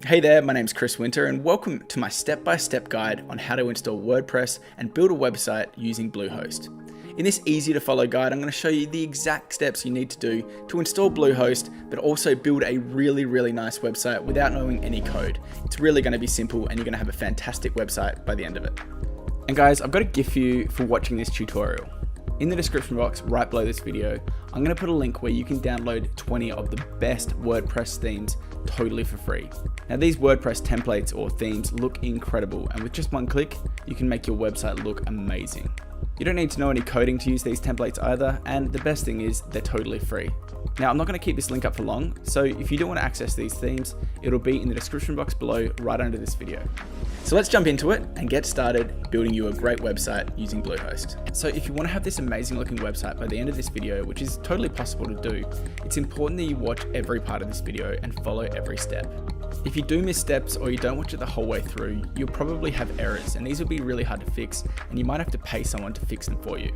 Hey there, my name's Chris Winter and welcome to my step-by-step guide on how to install WordPress and build a website using Bluehost. In this easy to follow guide, I'm going to show you the exact steps you need to do to install Bluehost, but also build a really nice website without knowing any code. It's really going to be simple and you're going to have a fantastic website by the end of it. And guys, I've got a gift for you for watching this tutorial. In the description box right below this video, I'm going to put a link where you can download 20 of the best WordPress themes totally for free. Now these WordPress templates or themes look incredible, and with just one click, you can make your website look amazing. You don't need to know any coding to use these templates either, and the best thing is they're totally free. Now I'm not going to keep this link up for long, so if you do want to access these themes, it'll be in the description box below right under this video. So let's jump into it and get started building you a great website using Bluehost. So if you want to have this amazing looking website by the end of this video, which is totally possible to do, it's important that you watch every part of this video and follow every step. If you do miss steps or you don't watch it the whole way through, you'll probably have errors and these will be really hard to fix and you might have to pay someone to fix them for you.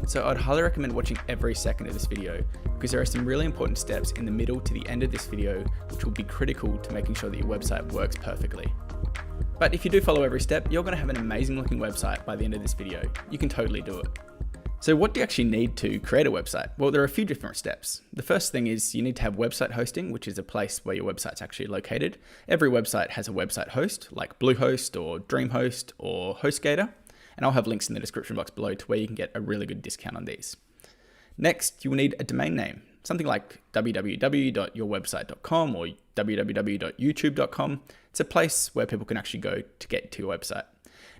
So I'd highly recommend watching every second of this video because there are some really important steps in the middle to the end of this video which will be critical to making sure that your website works perfectly. But if you do follow every step, you're going to have an amazing looking website by the end of this video. You can totally do it. So what do you actually need to create a website? Well, there are a few different steps. The first thing is you need to have website hosting, which is a place where your website's actually located. Every website has a website host like Bluehost or DreamHost or HostGator. And I'll have links in the description box below to where you can get a really good discount on these. Next, you will need a domain name, something like www.yourwebsite.com or www.youtube.com. It's a place where people can actually go to get to your website.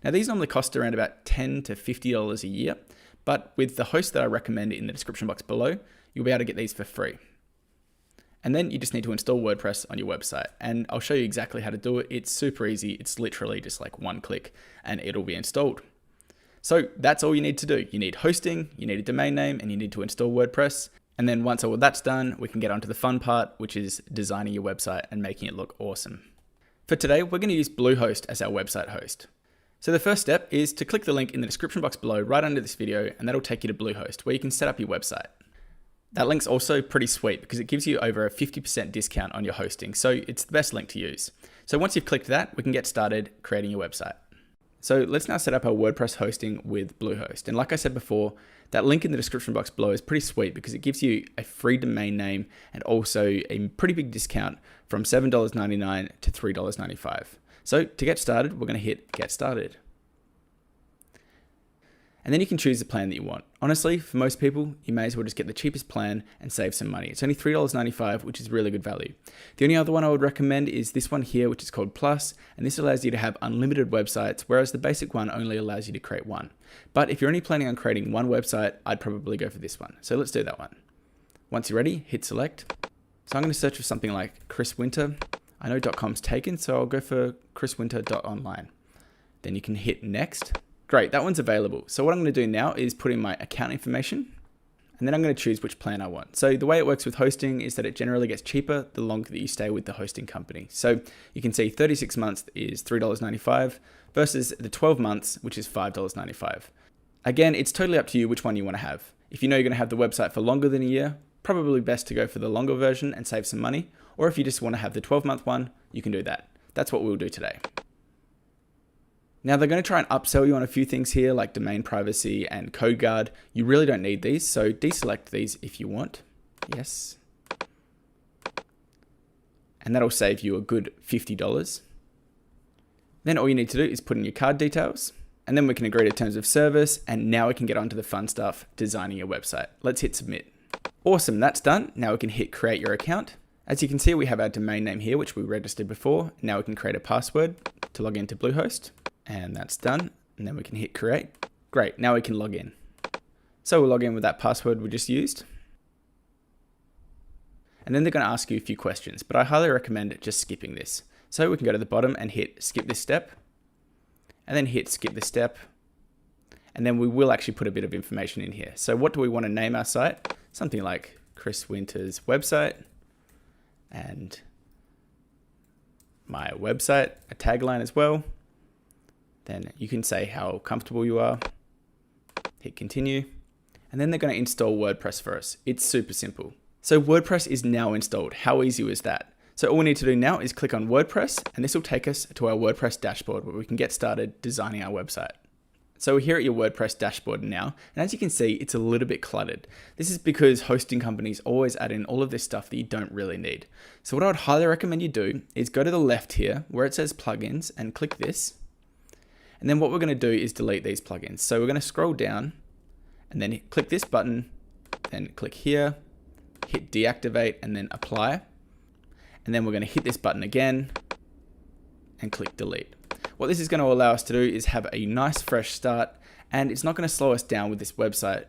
Now these normally cost around about $10 to $50 a year, but with the host that I recommend in the description box below, you'll be able to get these for free. And then you just need to install WordPress on your website, and I'll show you exactly how to do it. It's super easy. It's literally just like one click and it'll be installed. So that's all you need to do. You need hosting, you need a domain name, and you need to install WordPress. And then once all that's done, we can get onto the fun part, which is designing your website and making it look awesome. For today, we're going to use Bluehost as our website host. So the first step is to click the link in the description box below right under this video, and that'll take you to Bluehost where you can set up your website. That link's also pretty sweet because it gives you over a 50% discount on your hosting, so it's the best link to use. So once you've clicked that, we can get started creating your website. So let's now set up our WordPress hosting with Bluehost. And like I said before, that link in the description box below is pretty sweet because it gives you a free domain name and also a pretty big discount from $7.99 to $3.95. So to get started, we're going to hit Get Started. And then you can choose the plan that you want. Honestly, for most people, you may as well just get the cheapest plan and save some money. It's only $3.95, which is really good value. The only other one I would recommend is this one here, which is called Plus, and this allows you to have unlimited websites, whereas the basic one only allows you to create one. But if you're only planning on creating one website, I'd probably go for this one. So let's do that one. Once you're ready, hit select. So I'm going to search for something like Chris Winter. I know .com's taken, so I'll go for chriswinter.online. Then you can hit next. Great, that one's available. So what I'm going to do now is put in my account information, and then I'm going to choose which plan I want. So the way it works with hosting is that it generally gets cheaper the longer that you stay with the hosting company. So you can see 36 months is $3.95 versus the 12 months, which is $5.95. Again, it's totally up to you which one you want to have. If you know you're going to have the website for longer than a year, probably best to go for the longer version and save some money. Or if you just want to have the 12-month one, you can do that. That's what we'll do today. Now they're going to try and upsell you on a few things here like domain privacy and code guard. You really don't need these, so deselect these if you want. Yes. And that'll save you a good $50. Then all you need to do is put in your card details, and then we can agree to terms of service, and now we can get onto the fun stuff, designing your website. Let's hit submit. Awesome, that's done. Now we can hit create your account. As you can see, we have our domain name here, which we registered before. Now we can create a password to log into Bluehost. And that's done. And then we can hit create. Great, now we can log in. So we'll log in with that password we just used. And then they're going to ask you a few questions, but I highly recommend just skipping this. So we can go to the bottom and hit skip this step, and then hit skip this step. And then we will actually put a bit of information in here. So what do we want to name our site? Something like Chris Winter's website and my website, a tagline as well. Then you can say how comfortable you are, hit continue, and then they're going to install WordPress for us. It's super simple. So WordPress is now installed. How easy was that? So all we need to do now is click on WordPress, and this will take us to our WordPress dashboard where we can get started designing our website. So we're here at your WordPress dashboard now, and as you can see, it's a little bit cluttered. This is because hosting companies always add in all of this stuff that you don't really need. So what I would highly recommend you do is go to the left here where it says plugins and click this. And then what we're going to do is delete these plugins. So we're going to scroll down and then click this button, then click here, hit deactivate and then apply. And then we're going to hit this button again and click delete. What this is going to allow us to do is have a nice fresh start, and it's not going to slow us down with this website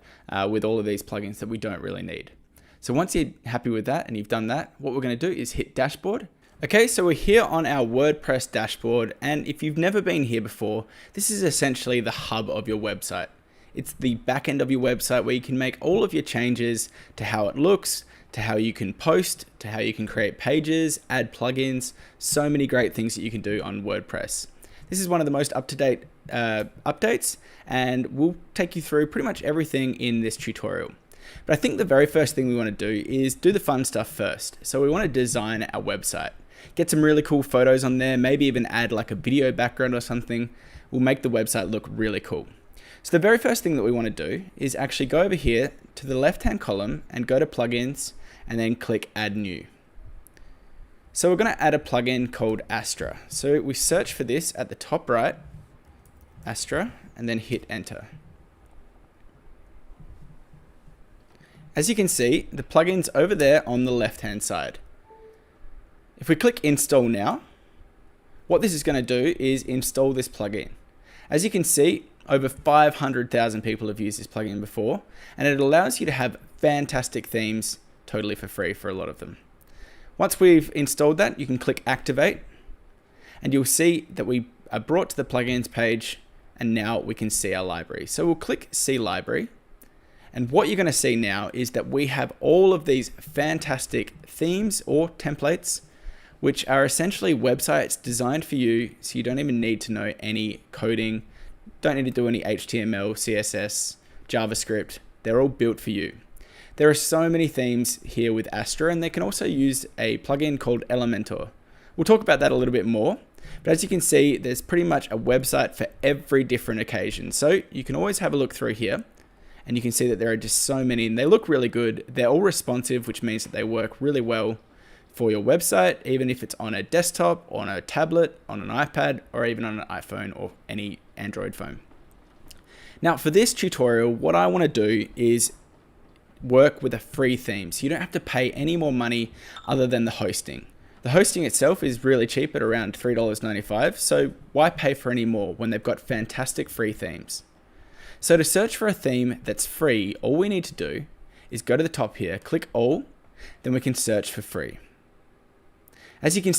with all of these plugins that we don't really need. So once you're happy with that and you've done that, what we're going to do is hit dashboard. Okay, so we're here on our WordPress dashboard, and if you've never been here before, this is essentially the hub of your website. It's the back end of your website where you can make all of your changes to how it looks, to how you can post, to how you can create pages, add plugins, so many great things that you can do on WordPress. This is one of the most up-to-date updates, and we'll take you through pretty much everything in this tutorial. But I think the very first thing we want to do is do the fun stuff first. So we want to design our website. Get some really cool photos on there, maybe even add like a video background or something. Will make the website look really cool. So the very first thing that we want to do is actually go over here to the left-hand column and go to plugins and then click add new. So we're going to add a plugin called Astra. So we search for this at the top right, Astra, and then hit enter. As you can see, the plugin's over there on the left-hand side. If we click install now, what this is going to do is install this plugin. As you can see, over 500,000 people have used this plugin before, and it allows you to have fantastic themes totally for free for a lot of them. Once we've installed that, you can click activate, and you'll see that we are brought to the plugins page, and now we can see our library. So we'll click see library, and what you're going to see now is that we have all of these fantastic themes or templates, which are essentially websites designed for you, so you don't even need to know any coding, don't need to do any HTML, CSS, JavaScript. They're all built for you. There are so many themes here with Astra, and they can also use a plugin called Elementor. We'll talk about that a little bit more, but as you can see, there's pretty much a website for every different occasion. So you can always have a look through here, and you can see that there are just so many, and they look really good. They're all responsive, which means that they work really well for your website, even if it's on a desktop, on a tablet, on an iPad, or even on an iPhone or any Android phone. Now for this tutorial, what I want to do is work with a free theme. So you don't have to pay any more money other than the hosting. The hosting itself is really cheap at around $3.95. So why pay for any more when they've got fantastic free themes? So to search for a theme that's free, all we need to do is go to the top here, click all, then we can search for free. As you can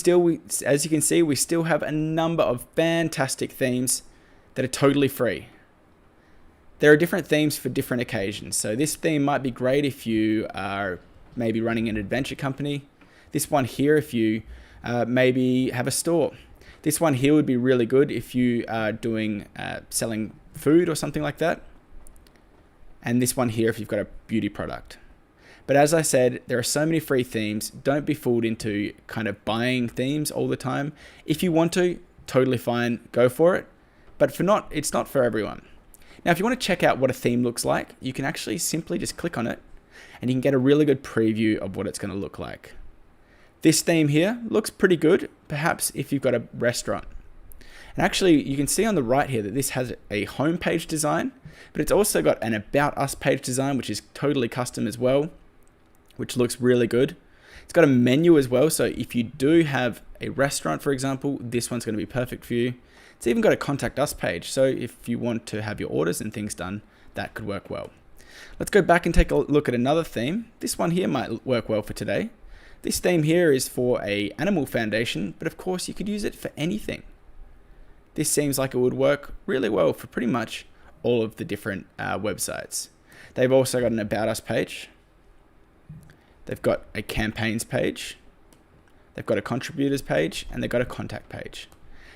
see, we still have a number of fantastic themes that are totally free. There are different themes for different occasions. So this theme might be great if you are maybe running an adventure company. This one here if you maybe have a store. This one here would be really good if you are doing selling food or something like that. And this one here if you've got a beauty product. But as I said, there are so many free themes. Don't be fooled into kind of buying themes all the time. If you want to, totally fine, go for it. But it's not for everyone. Now, if you want to check out what a theme looks like, you can actually simply just click on it and you can get a really good preview of what it's going to look like. This theme here looks pretty good, perhaps if you've got a restaurant. And actually, you can see on the right here that this has a homepage design, but it's also got an About Us page design, which is totally custom as well, which looks really good. It's got a menu as well, so if you do have a restaurant, for example, this one's going to be perfect for you. It's even got a contact us page, so if you want to have your orders and things done, that could work well. Let's go back and take a look at another theme. This one here might work well for today. This theme here is for an animal foundation, but of course you could use it for anything. This seems like it would work really well for pretty much all of the different websites. They've also got an About Us page. They've got a campaigns page. They've got a contributors page, and they've got a contact page.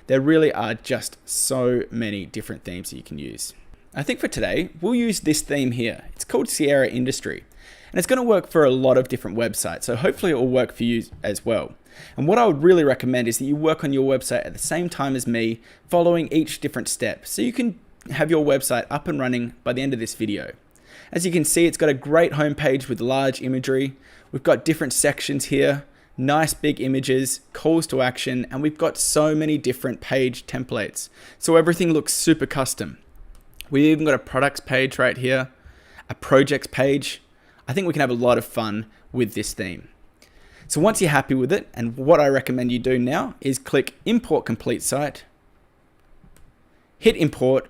There really are just so many different themes that you can use. I think for today, we'll use this theme here. It's called Sierra Industry, and it's going to work for a lot of different websites, so hopefully it will work for you as well. And what I would really recommend is that you work on your website at the same time as me, following each different step, so you can have your website up and running by the end of this video. As you can see, it's got a great homepage with large imagery. We've got different sections here, nice big images, calls to action, and we've got so many different page templates. So everything looks super custom. We've even got a products page right here, a projects page. I think we can have a lot of fun with this theme. So once you're happy with it, and what I recommend you do now is click Import Complete Site, hit Import,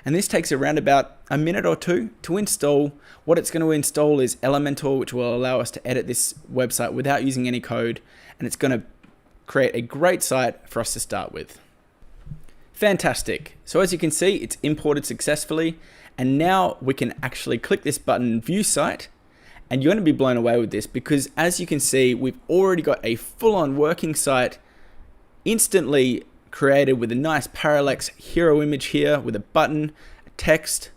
and this takes around about a minute or two to install. What it's going to install is Elementor, which will allow us to edit this website without using any code, and it's going to create a great site for us to start with. Fantastic. So as you can see, it's imported successfully, and now we can actually click this button, View Site, and you're going to be blown away with this, because as you can see, we've already got a full-on working site instantly created with a nice parallax hero image here with a button, a text.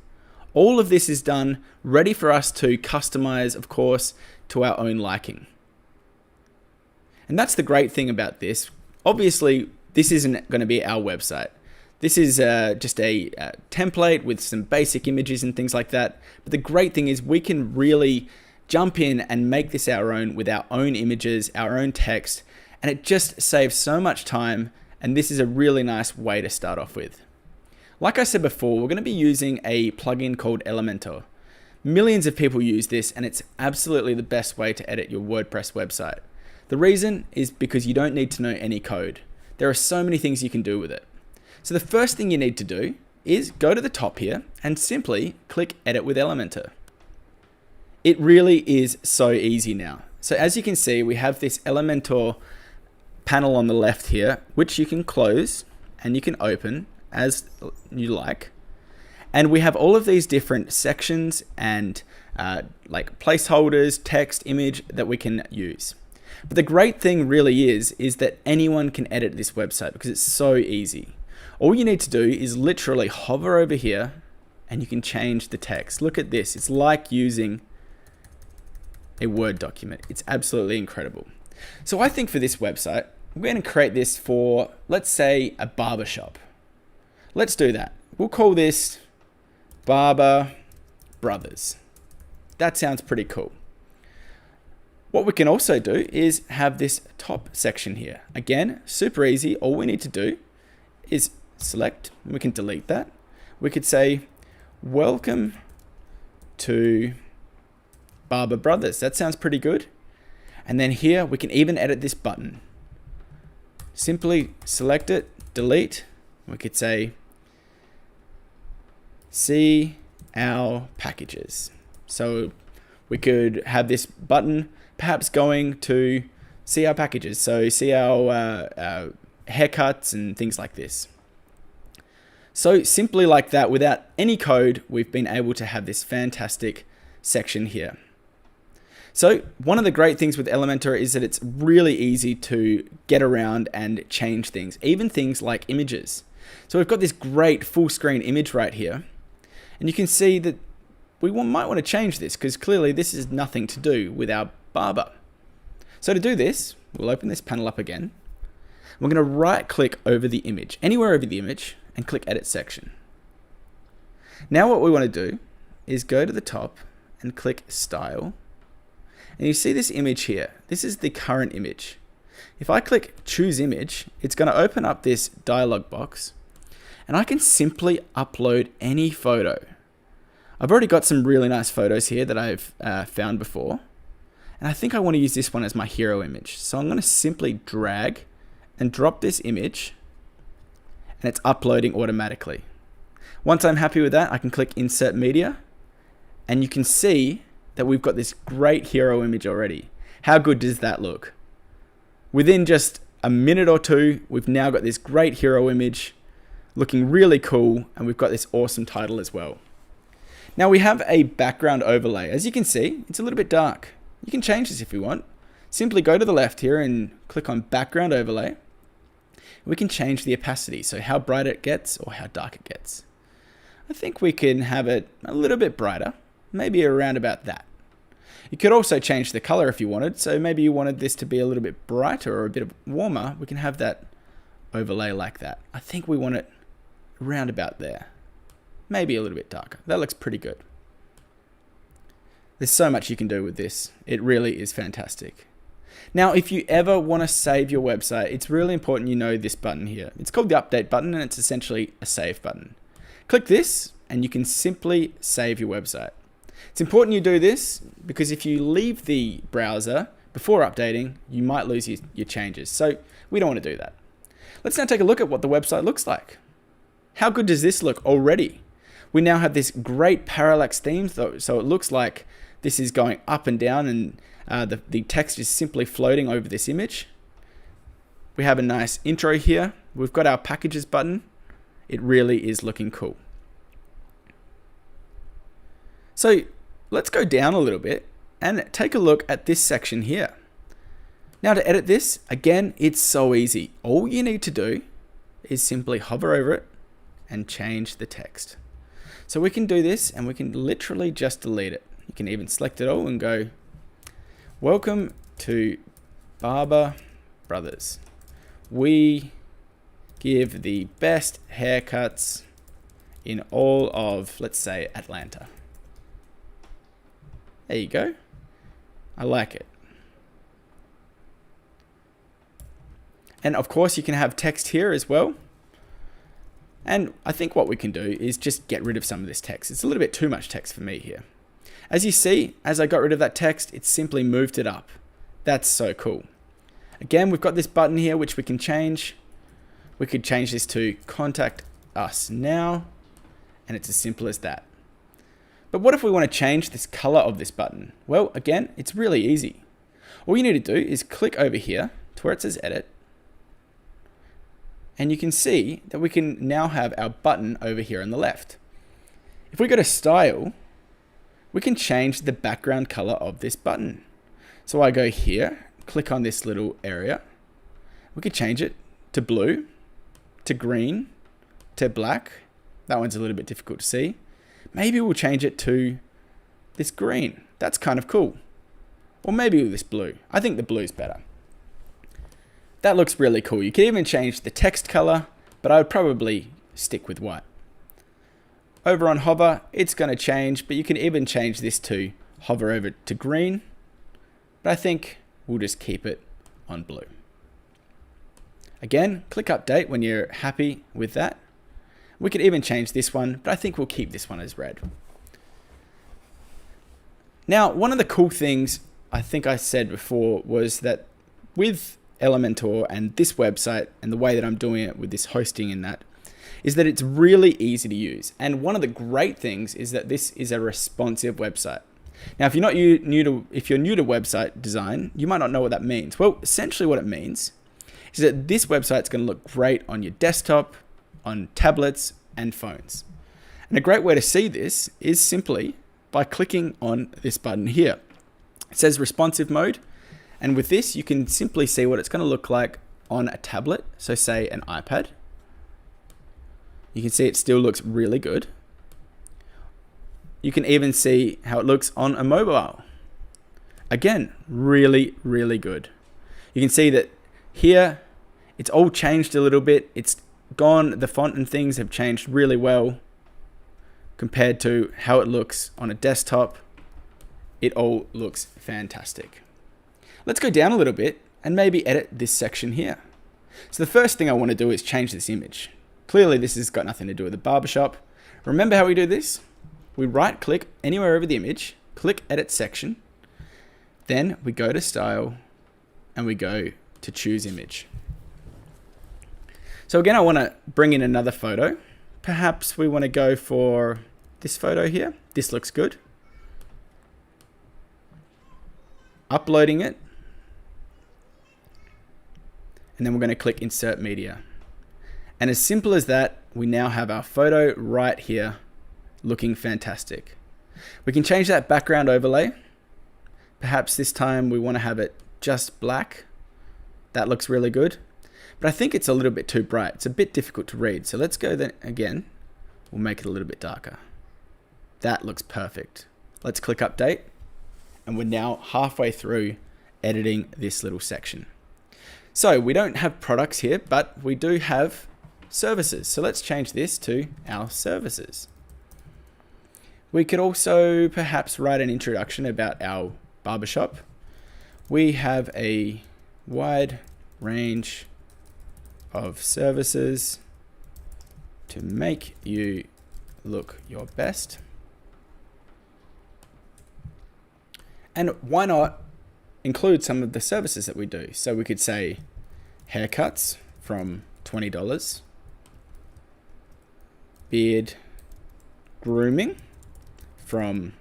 All of this is done, ready for us to customize, of course, to our own liking. And that's the great thing about this. Obviously, this isn't going to be our website. This is just a template with some basic images and things like that. But the great thing is we can really jump in and make this our own with our own images, our own text, and it just saves so much time. And this is a really nice way to start off with. Like I said before, we're going to be using a plugin called Elementor. Millions of people use this, and it's absolutely the best way to edit your WordPress website. The reason is because you don't need to know any code. There are so many things you can do with it. So the first thing you need to do is go to the top here and simply click Edit with Elementor. It really is so easy now. So as you can see, we have this Elementor panel on the left here, which you can close and you can open as you like. And we have all of these different sections and like placeholders, text, image that we can use. But the great thing really is that anyone can edit this website because it's so easy. All you need to do is literally hover over here and you can change the text. Look at this. It's like using a Word document. It's absolutely incredible. So I think for this website, we're going to create this for, let's say, a barber shop. Let's do that. We'll call this Barber Brothers. That sounds pretty cool. What we can also do is have this top section here. Again, super easy. All we need to do is select, we can delete that. We could say, welcome to Barber Brothers. That sounds pretty good. And then here we can even edit this button. Simply select it, delete. We could say, see our packages. So we could have this button perhaps going to see our packages. So see our haircuts and things like this. So simply like that, without any code, we've been able to have this fantastic section here. So one of the great things with Elementor is that it's really easy to get around and change things, even things like images. So we've got this great full screen image right here, and you can see that we might want to change this because clearly this is nothing to do with our barber. So to do this, we'll open this panel up again. We're going to right click over the image, anywhere over the image, and click Edit Section. Now what we want to do is go to the top and click Style. And you see this image here. This is the current image. If I click Choose Image, it's going to open up this dialog box, and I can simply upload any photo. I've already got some really nice photos here that I've found before, and I think I want to use this one as my hero image. So I'm going to simply drag and drop this image, and it's uploading automatically. Once I'm happy with that, I can click Insert Media, and you can see that we've got this great hero image already. How good does that look? Within just a minute or two, we've now got this great hero image looking really cool, and we've got this awesome title as well. Now we have a background overlay. As you can see, it's a little bit dark. You can change this if you want. Simply go to the left here and click on Background Overlay. We can change the opacity, so how bright it gets or how dark it gets. I think we can have it a little bit brighter, maybe around about that. You could also change the color if you wanted. So maybe you wanted this to be a little bit brighter or a bit warmer. We can have that overlay like that. I think we want it around about there. Maybe a little bit darker. That looks pretty good. There's so much you can do with this. It really is fantastic. Now, if you ever want to save your website, it's really important you know this button here. It's called the update button, and it's essentially a save button. Click this and you can simply save your website. It's important you do this because if you leave the browser before updating, you might lose your changes. So we don't want to do that. Let's now take a look at what the website looks like. How good does this look already? We now have this great parallax theme, so it looks like this is going up and down, and the text is simply floating over this image. We have a nice intro here. We've got our packages button. It really is looking cool. So let's go down a little bit and take a look at this section here. Now to edit this, again, it's so easy. All you need to do is simply hover over it and change the text. So we can do this and we can literally just delete it. You can even select it all and go, welcome to Barber Brothers. We give the best haircuts in all of, let's say, Atlanta. There you go. I like it. And of course you can have text here as well. And I think what we can do is just get rid of some of this text. It's a little bit too much text for me here. As you see, as I got rid of that text, it simply moved it up. That's so cool. Again, we've got this button here, which we can change. We could change this to contact us now, and it's as simple as that. But what if we want to change this color of this button? Well, again, it's really easy. All you need to do is click over here to where it says edit. And you can see that we can now have our button over here on the left. If we go to style, we can change the background color of this button. So I go here, click on this little area. We could change it to blue, to green, to black. That one's a little bit difficult to see. Maybe we'll change it to this green. That's kind of cool. Or maybe this blue. I think the blue's better. That looks really cool. You can even change the text color, but I would probably stick with white. Over on hover, it's going to change, but you can even change this to hover over to green. But I think we'll just keep it on blue. Again, click update when you're happy with that. We could even change this one, but I think we'll keep this one as red. Now, one of the cool things I think I said before was that with Elementor and this website and the way that I'm doing it with this hosting and that is that it's really easy to use. And one of the great things is that this is a responsive website. Now, if you're new to website design, you might not know what that means. Well, essentially what it means is that this website's going to look great on your desktop, on tablets and phones. And a great way to see this is simply by clicking on this button here. It says responsive mode. And with this, you can simply see what it's going to look like on a tablet. So say an iPad. You can see it still looks really good. You can even see how it looks on a mobile. Again, really, really good. You can see that here, it's all changed a little bit. It's gone, the font and things have changed really well compared to how it looks on a desktop. It all looks fantastic. Let's go down a little bit and maybe edit this section here. So the first thing I want to do is change this image. Clearly this has got nothing to do with the barbershop. Remember how we do this? We right click anywhere over the image, click edit section, then we go to style and we go to choose image. So again, I want to bring in another photo. Perhaps we want to go for this photo here. This looks good. Uploading it. And then we're going to click insert media. And as simple as that, we now have our photo right here looking fantastic. We can change that background overlay. Perhaps this time we want to have it just black. That looks really good. But I think it's a little bit too bright. It's a bit difficult to read. So let's go then again. We'll make it a little bit darker. That looks perfect. Let's click update. And we're now halfway through editing this little section. So we don't have products here, but we do have services. So let's change this to our services. We could also perhaps write an introduction about our barbershop. We have a wide range of services to make you look your best. And why not include some of the services that we do? So we could say haircuts from $20, beard grooming from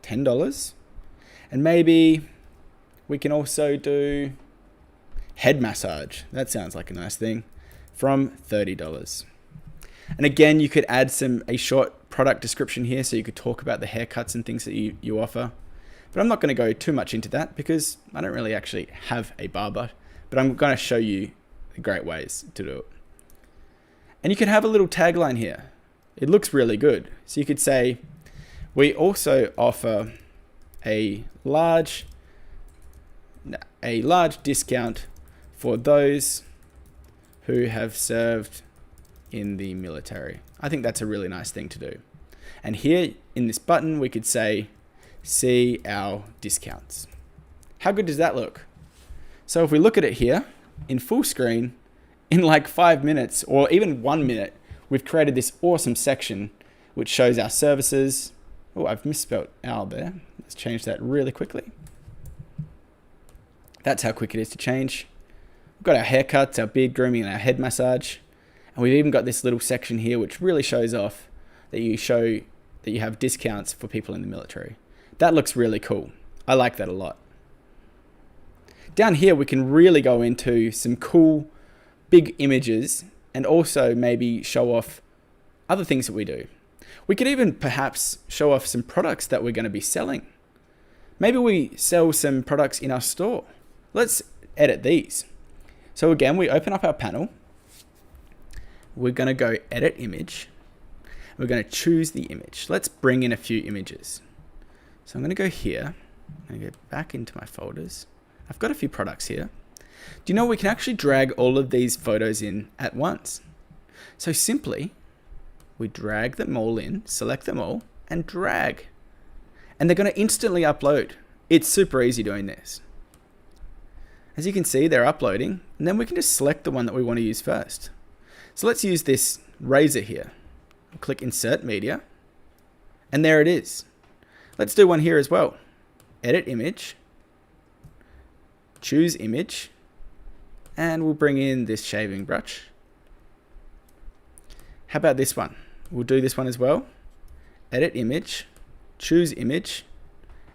$10, and maybe we can also do head massage. That sounds like a nice thing, from $30. And again, you could add a short product description here, so you could talk about the haircuts and things that you offer. But I'm not going to go too much into that because I don't really actually have a barber, but I'm going to show you the great ways to do it. And you can have a little tagline here. It looks really good. So you could say, we also offer a large discount for those who have served in the military. I think that's a really nice thing to do. And here in this button, we could say, see our discounts. How good does that look? So if we look at it here in full screen, in like 5 minutes or even 1 minute, we've created this awesome section which shows our services. Oh, I've misspelled our there. Let's change that really quickly. That's how quick it is to change. We've got our haircuts, our beard grooming, and our head massage. And we've even got this little section here which really shows off that you have discounts for people in the military. That looks really cool. I like that a lot. Down here, we can really go into some cool big images and also maybe show off other things that we do. We could even perhaps show off some products that we're going to be selling. Maybe we sell some products in our store. Let's edit these. So again, we open up our panel. We're going to go edit image. We're going to choose the image. Let's bring in a few images. So I'm going to go here. I'm going to go back into my folders. I've got a few products here. Do you know we can actually drag all of these photos in at once? So simply, we drag them all in, select them all, and drag. And they're going to instantly upload. It's super easy doing this. As you can see, they're uploading, and then we can just select the one that we want to use first. So let's use this razor here. I'll click Insert Media, and there it is. Let's do one here as well. Edit image, choose image, and we'll bring in this shaving brush. How about this one? We'll do this one as well. Edit image, choose image,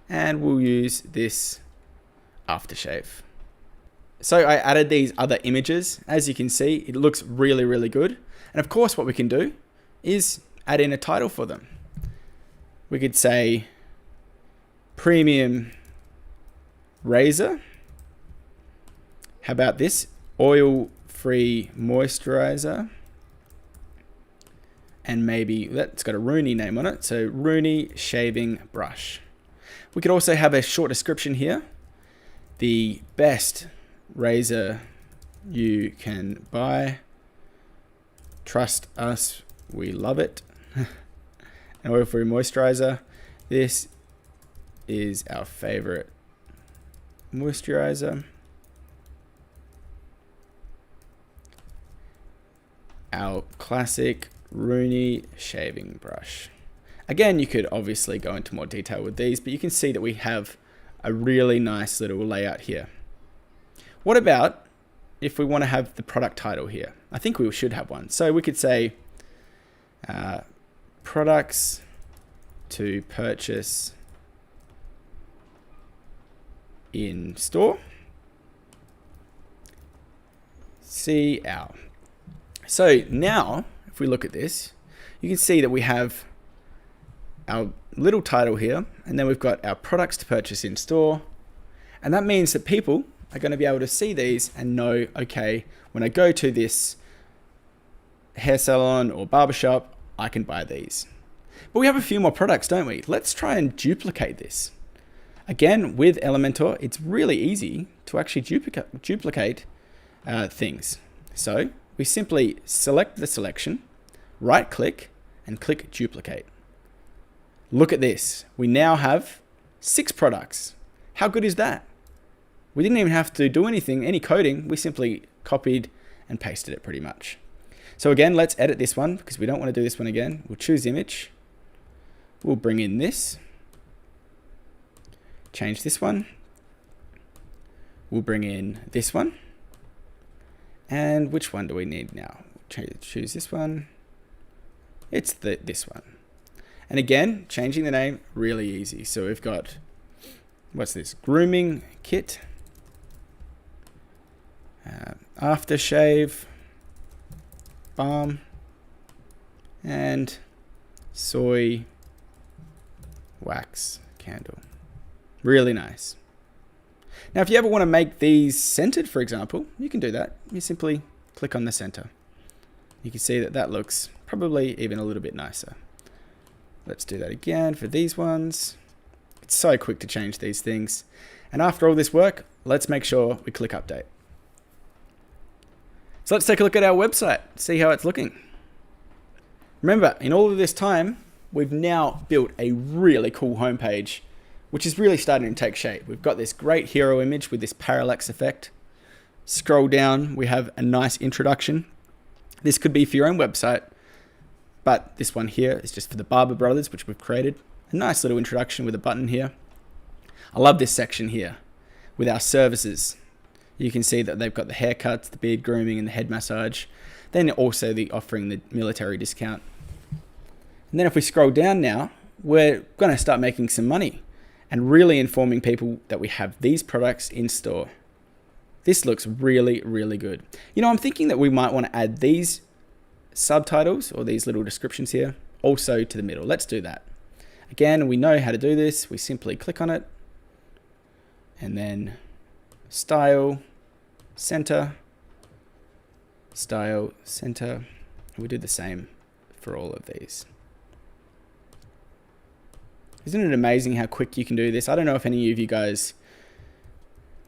and we'll use this aftershave. So I added these other images. As you can see, it looks really, really good. And of course, what we can do is add in a title for them. We could say premium razor. How about this? Oil-free moisturizer. And maybe that's got a Rooney name on it. So Rooney shaving brush. We could also have a short description here. The best razor you can buy. Trust us, we love it. An oil-free moisturizer. This is our favorite moisturizer. Our classic Rooney shaving brush. Again, you could obviously go into more detail with these, but you can see that we have a really nice little layout here. What about if we want to have the product title here? I think we should have one. So we could say products to purchase in store. See our. So now, if we look at this, you can see that we have our little title here, and then we've got our products to purchase in store. And that means that people are going to be able to see these and know, okay, when I go to this hair salon or barbershop, I can buy these. But we have a few more products, don't we? Let's try and duplicate this. Again, with Elementor, it's really easy to actually duplicate things. So we simply select the selection, right click, and click duplicate. Look at this. We now have 6 products. How good is that? We didn't even have to do anything, any coding. We simply copied and pasted it pretty much. So again, let's edit this one because we don't want to do this one again. We'll choose image. We'll bring in this. Change this one. We'll bring in this one. And which one do we need now? Choose this one. It's this one. And again, changing the name, really easy. So we've got, what's this? Grooming kit. Aftershave. Balm. And soy wax candle. Really nice. Now, if you ever want to make these centered, for example, you can do that. You simply click on the center. You can see that that looks probably even a little bit nicer. Let's do that again for these ones. It's so quick to change these things. And after all this work, let's make sure we click update. So let's take a look at our website, see how it's looking. Remember, in all of this time, we've now built a really cool homepage, which is really starting to take shape. We've got this great hero image with this parallax effect. Scroll down, we have a nice introduction. This could be for your own website, but this one here is just for the Barber Brothers, which we've created. A nice little introduction with a button here. I love this section here with our services. You can see that they've got the haircuts, the beard grooming, and the head massage. Then also offering the military discount. And then if we scroll down now, we're going to start making some money and really informing people that we have these products in store. This looks really, really good. You know, I'm thinking that we might want to add these subtitles or these little descriptions here also to the middle. Let's do that. Again, we know how to do this. We simply click on it and then style, center, style, center. We do the same for all of these. Isn't it amazing how quick you can do this? I don't know if any of you guys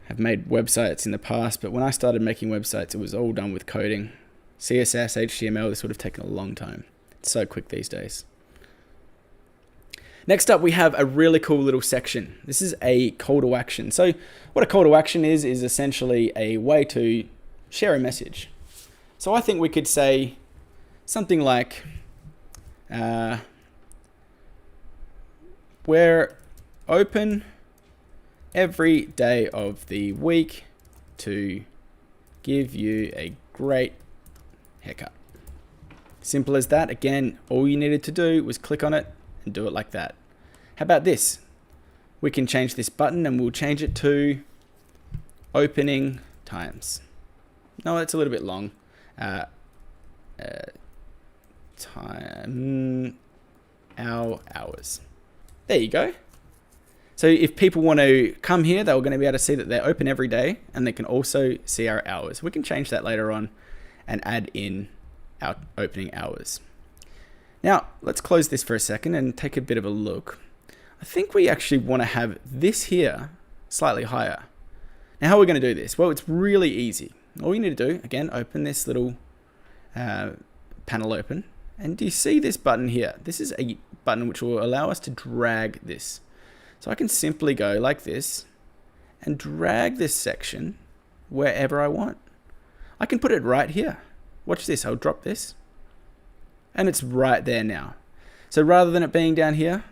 have made websites in the past, but when I started making websites, it was all done with coding. CSS, HTML, this would have taken a long time. It's so quick these days. Next up, we have a really cool little section. This is a call to action. So what a call to action is essentially a way to share a message. So I think we could say something like, we're open every day of the week to give you a great haircut. Simple as that. Again, all you needed to do was click on it and do it like that. How about this? We can change this button and we'll change it to opening times. No, it's a little bit long. Hours. There you go. So if people want to come here, they're going to be able to see that they're open every day and they can also see our hours. We can change that later on and add in our opening hours. Now, let's close this for a second and take a bit of a look. I think we actually want to have this here slightly higher. Now, how are we going to do this? Well, it's really easy. All you need to do, again, open this little panel open. And do you see this button here? This is a button which will allow us to drag this. So I can simply go like this and drag this section wherever I want. I can put it right here. Watch this, I'll drop this. And it's right there now. So rather than it being down here,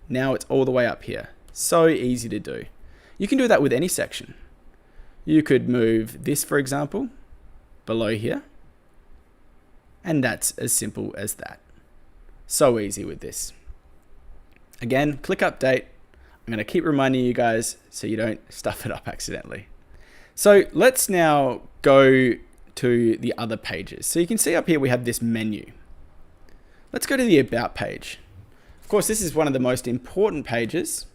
now it's all the way up here. So easy to do. You can do that with any section. You could move this, for example, below here. And that's as simple as that. So easy with this. Again, click update. I'm going to keep reminding you guys so you don't stuff it up accidentally. So let's now go to the other pages. So you can see up here we have this menu. Let's go to the About page. Of course, this is one of the most important pages.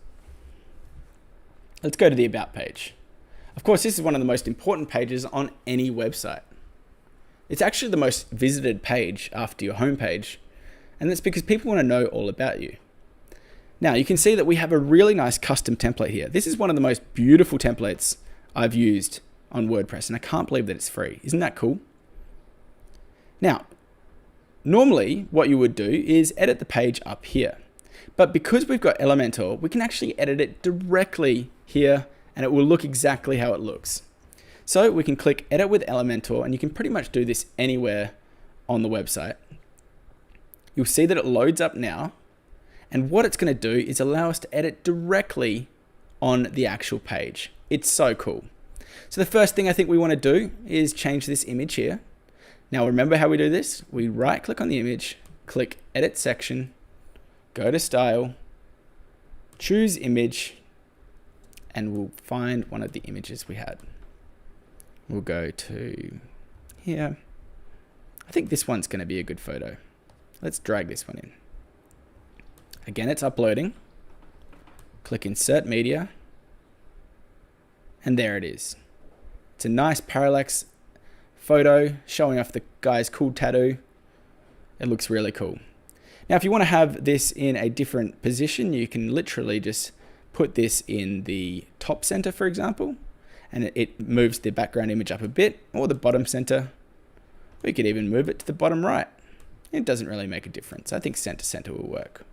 Let's go to the About page. Of course, this is one of the most important pages on any website. It's actually the most visited page after your homepage, and that's because people want to know all about you. Now you can see that we have a really nice custom template here. This is one of the most beautiful templates I've used on WordPress, and I can't believe that it's free. Isn't that cool? Now, normally what you would do is edit the page up here. But because we've got Elementor, we can actually edit it directly here and it will look exactly how it looks. So we can click Edit with Elementor, and you can pretty much do this anywhere on the website. You'll see that it loads up now. And what it's going to do is allow us to edit directly on the actual page. It's so cool. So the first thing I think we want to do is change this image here. Now remember how we do this? We right click on the image, click Edit Section, go to Style, choose Image, and we'll find one of the images we had. We'll go to here. I think this one's going to be a good photo. Let's drag this one in. Again, it's uploading. Click Insert Media. And there it is. It's a nice parallax photo showing off the guy's cool tattoo. It looks really cool. Now, if you want to have this in a different position, you can literally just put this in the top center, for example, and it moves the background image up a bit, or the bottom center. We could even move it to the bottom right. It doesn't really make a difference. I think center center will work.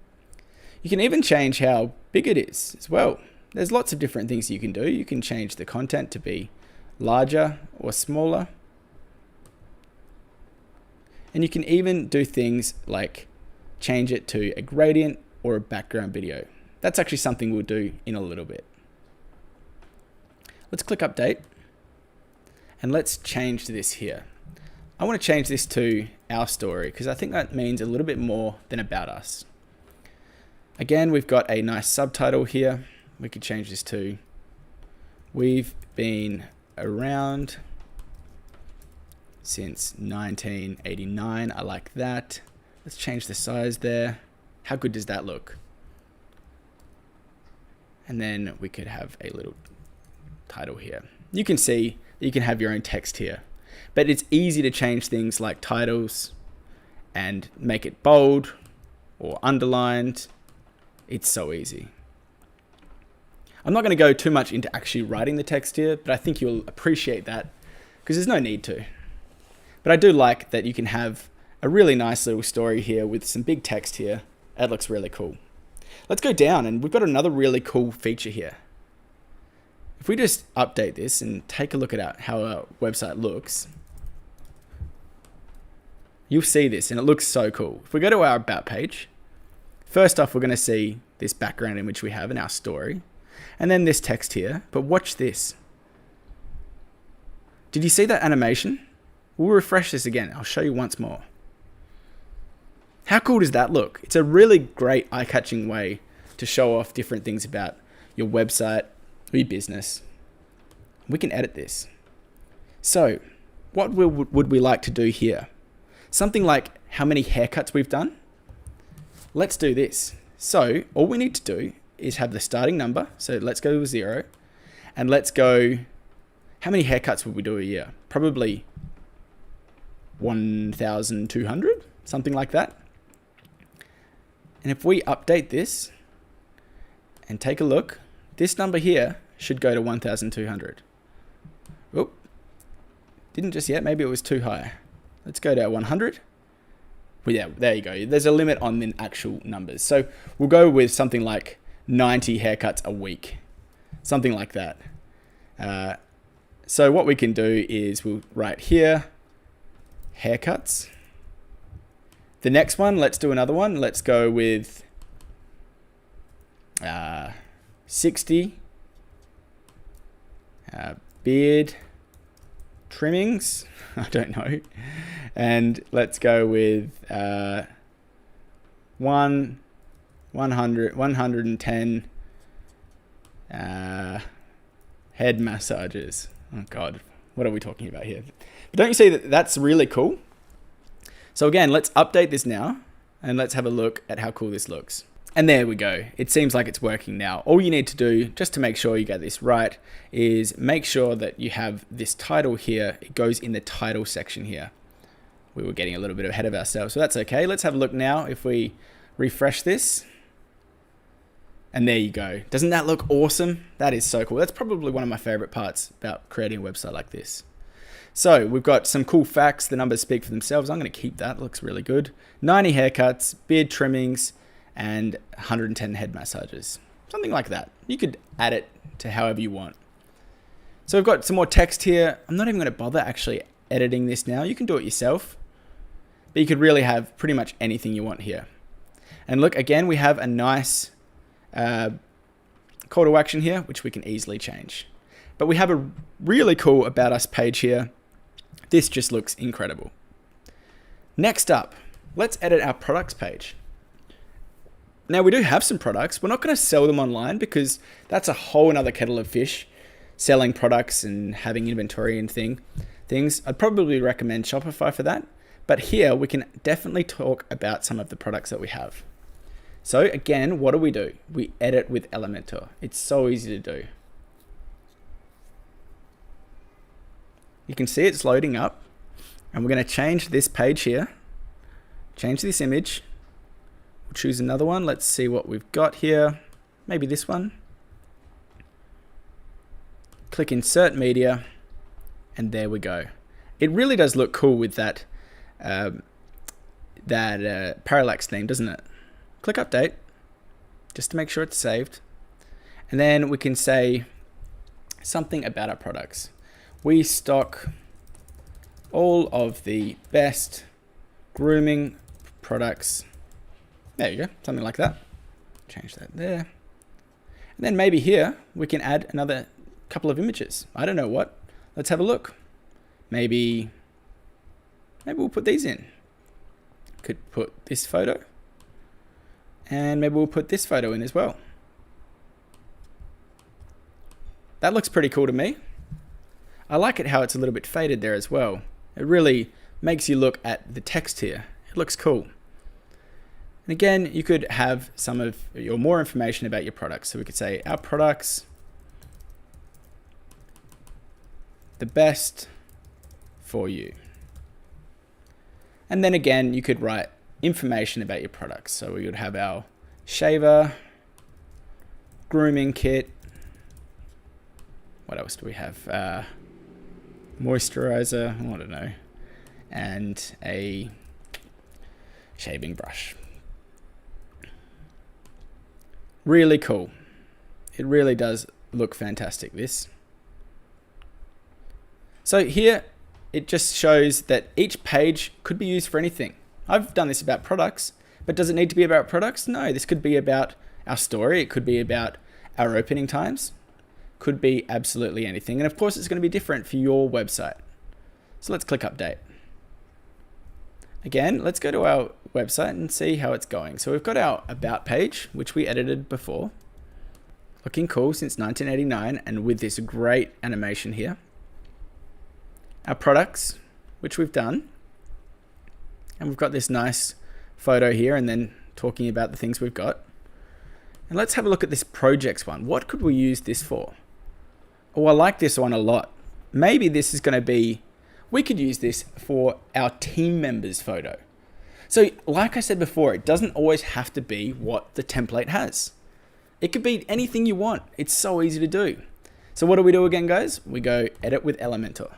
You can even change how big it is as well. There's lots of different things you can do. You can change the content to be larger or smaller. And you can even do things like change it to a gradient or a background video. That's actually something we'll do in a little bit. Let's click Update. And let's change this here. I want to change this to Our Story because I think that means a little bit more than About Us. Again, we've got a nice subtitle here. We could change this to We've been around since 1989. I like that. Let's change the size there. How good does that look? And then we could have a little title here. You can see you can have your own text here, but it's easy to change things like titles and make it bold or underlined. It's so easy. I'm not going to go too much into actually writing the text here, but I think you'll appreciate that because there's no need to. But I do like that you can have a really nice little story here with some big text here. That looks really cool. Let's go down, and we've got another really cool feature here. If we just update this and take a look at how our website looks, you'll see this, and it looks so cool. If we go to our About page, first off, we're going to see this background image we have in our story, and then this text here. But watch this. Did you see that animation? We'll refresh this again. I'll show you once more. How cool does that look? It's a really great eye-catching way to show off different things about your website or your business. We can edit this. So what would we like to do here? Something like how many haircuts we've done. Let's do this. So all we need to do is have the starting number. So let's go with 0. And let's go, how many haircuts would we do a year? Probably 1,200, something like that. And if we update this and take a look, this number here should go to 1,200. Oh, didn't just yet. Maybe it was too high. Let's go to 100. Well, yeah, there you go. There's a limit on the actual numbers. So we'll go with something like 90 haircuts a week, something like that. So what we can do is we'll write here, haircuts. The next one, let's do another one. Let's go with 60 beard trimmings. I don't know. And let's go with 110 head massages. Oh God, what are we talking about here? But don't you see that that's really cool? So again, let's update this now and let's have a look at how cool this looks. And there we go. It seems like it's working now. All you need to do, just to make sure you get this right, is make sure that you have this title here. It goes in the title section here. We were getting a little bit ahead of ourselves, so that's okay. Let's have a look now. If we refresh this, And there you go. Doesn't that look awesome? That is so cool. That's probably one of my favorite parts about creating a website like this. So we've got some cool facts. The numbers speak for themselves. I'm going to keep that. It looks really good. 90 haircuts, beard trimmings, and 110 head massages. Something like that. You could add it to however you want. So we've got some more text here. I'm not even going to bother actually editing this now. You can do it yourself. But you could really have pretty much anything you want here. And look, again, we have a nice call to action here, which we can easily change. But we have a really cool About Us page here. This just looks incredible. Next up, let's edit our products page. Now we do have some products. We're not going to sell them online because that's a whole another kettle of fish. Selling products and having inventory and things. I'd probably recommend Shopify for that. But here we can definitely talk about some of the products that we have. So again, what do? We edit with Elementor. It's so easy to do. You can see it's loading up, and we're going to change this page here. Change this image. We'll choose another one. Let's see what we've got here. Maybe this one. Click Insert Media, and there we go. It really does look cool with that parallax theme, doesn't it? Click Update, just to make sure it's saved. And then we can say something about our products. We stock all of the best grooming products. There you go, something like that. Change that there. And then maybe here, we can add another couple of images. I don't know what. Let's have a look. Maybe we'll put these in. Could put this photo. And maybe we'll put this photo in as well. That looks pretty cool to me. I like it how it's a little bit faded there as well. It really makes you look at the text here. It looks cool. And again, you could have some of your more information about your products. So we could say our products, the best for you. And then again, you could write information about your products. So we would have our shaver, grooming kit. What else do we have? Moisturizer, I don't know. And a shaving brush. Really cool. It really does look fantastic, this. So here, it just shows that each page could be used for anything. I've done this about products, but does it need to be about products? No, this could be about our story. It could be about our opening times. Could be absolutely anything. And of course, it's going to be different for your website. So let's click Update. Again, let's go to our website and see how it's going. So we've got our About page, which we edited before. Looking cool since 1989, and with this great animation here. Our products, which we've done. And we've got this nice photo here and then talking about the things we've got. And let's have a look at this projects one. What could we use this for? Oh, I like this one a lot. Maybe this is going to be, we could use this for our team members photo. So like I said before, it doesn't always have to be what the template has. It could be anything you want. It's so easy to do. So what do we do again, guys? We go edit with Elementor.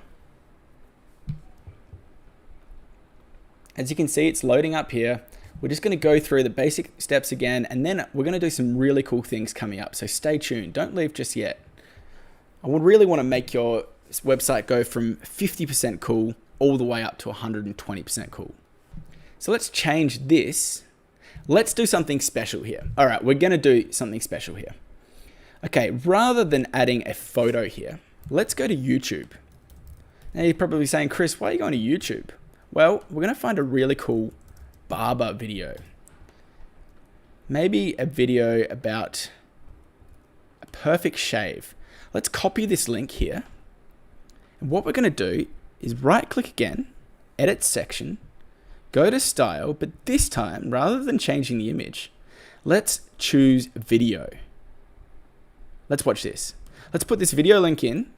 As you can see, it's loading up here. We're just going to go through the basic steps again, and then we're going to do some really cool things coming up. So stay tuned. Don't leave just yet. I would really want to make your website go from 50% cool all the way up to 120% cool. So let's change this. Let's do something special here. All right, we're going to do something special here. Okay, rather than adding a photo here, let's go to YouTube. Now you're probably saying, Chris, why are you going to YouTube? Well, we're going to find a really cool barber video. Maybe a video about a perfect shave. Let's copy this link here. And what we're going to do is right click again, edit section, go to style, but this time, rather than changing the image, let's choose video. Let's watch this. Let's put this video link in,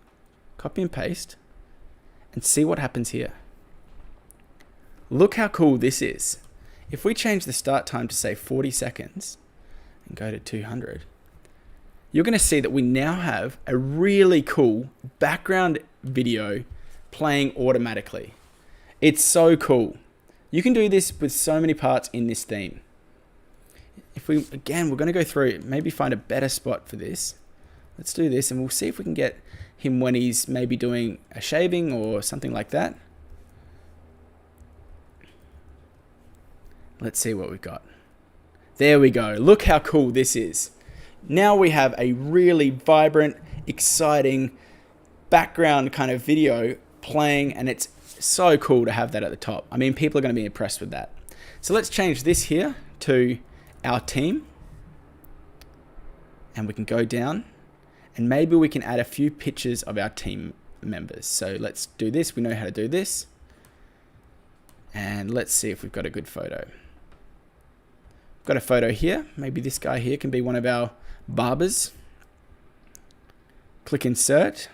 copy and paste, and see what happens here. Look how cool this is. If we change the start time to say 40 seconds and go to 200, you're going to see that we now have a really cool background video playing automatically. It's so cool. You can do this with so many parts in this theme. If we, again, we're going to go through, maybe find a better spot for this. Let's do this and we'll see if we can get him when he's maybe doing a shaving or something like that. Let's see what we've got. There we go. Look how cool this is. Now we have a really vibrant, exciting background kind of video playing, and it's so cool to have that at the top. I mean, people are going to be impressed with that. So let's change this here to our team, and we can go down, and maybe we can add a few pictures of our team members. So let's do this. We know how to do this, and let's see if we've got a good photo. Got a photo here. Maybe this guy here can be one of our barbers. Click insert.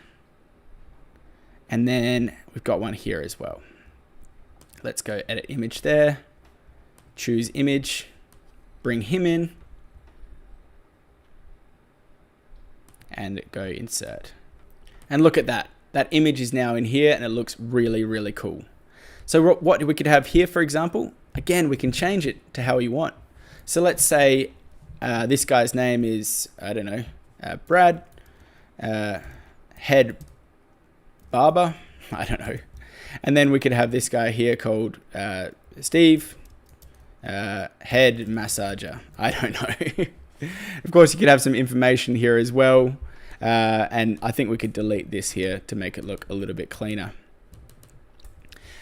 And then we've got one here as well. Let's go edit image there. Choose image. Bring him in. And go insert. And look at that. That image is now in here and it looks really, really cool. So what we could have here, for example, again, we can change it to how we want. So let's say this guy's name is, I don't know, Brad, head barber, I don't know. And then we could have this guy here called Steve, head massager, I don't know. Of course, you could have some information here as well. And I think we could delete this here to make it look a little bit cleaner.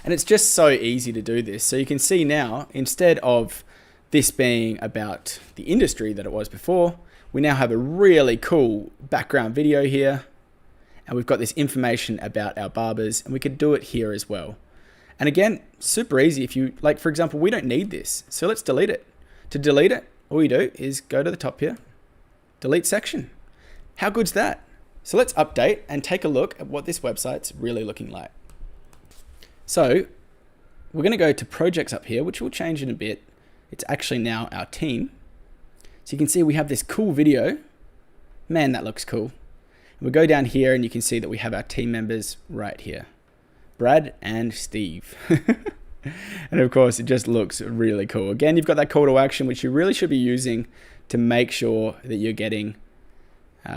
And it's just so easy to do this. So you can see now, instead of this being about the industry that it was before, we now have a really cool background video here, and we've got this information about our barbers, and we could do it here as well. And again, super easy. If you, like, for example, we don't need this, so let's delete it. To delete it, all you do is go to the top here, delete section. How good's that? So let's update and take a look at what this website's really looking like. So we're going to go to projects up here, which we'll change in a bit. It's actually now our team. So you can see we have this cool video. Man, that looks cool. And we go down here and you can see that we have our team members right here. Brad and Steve. And of course, it just looks really cool. Again, you've got that call to action, which you really should be using to make sure that you're getting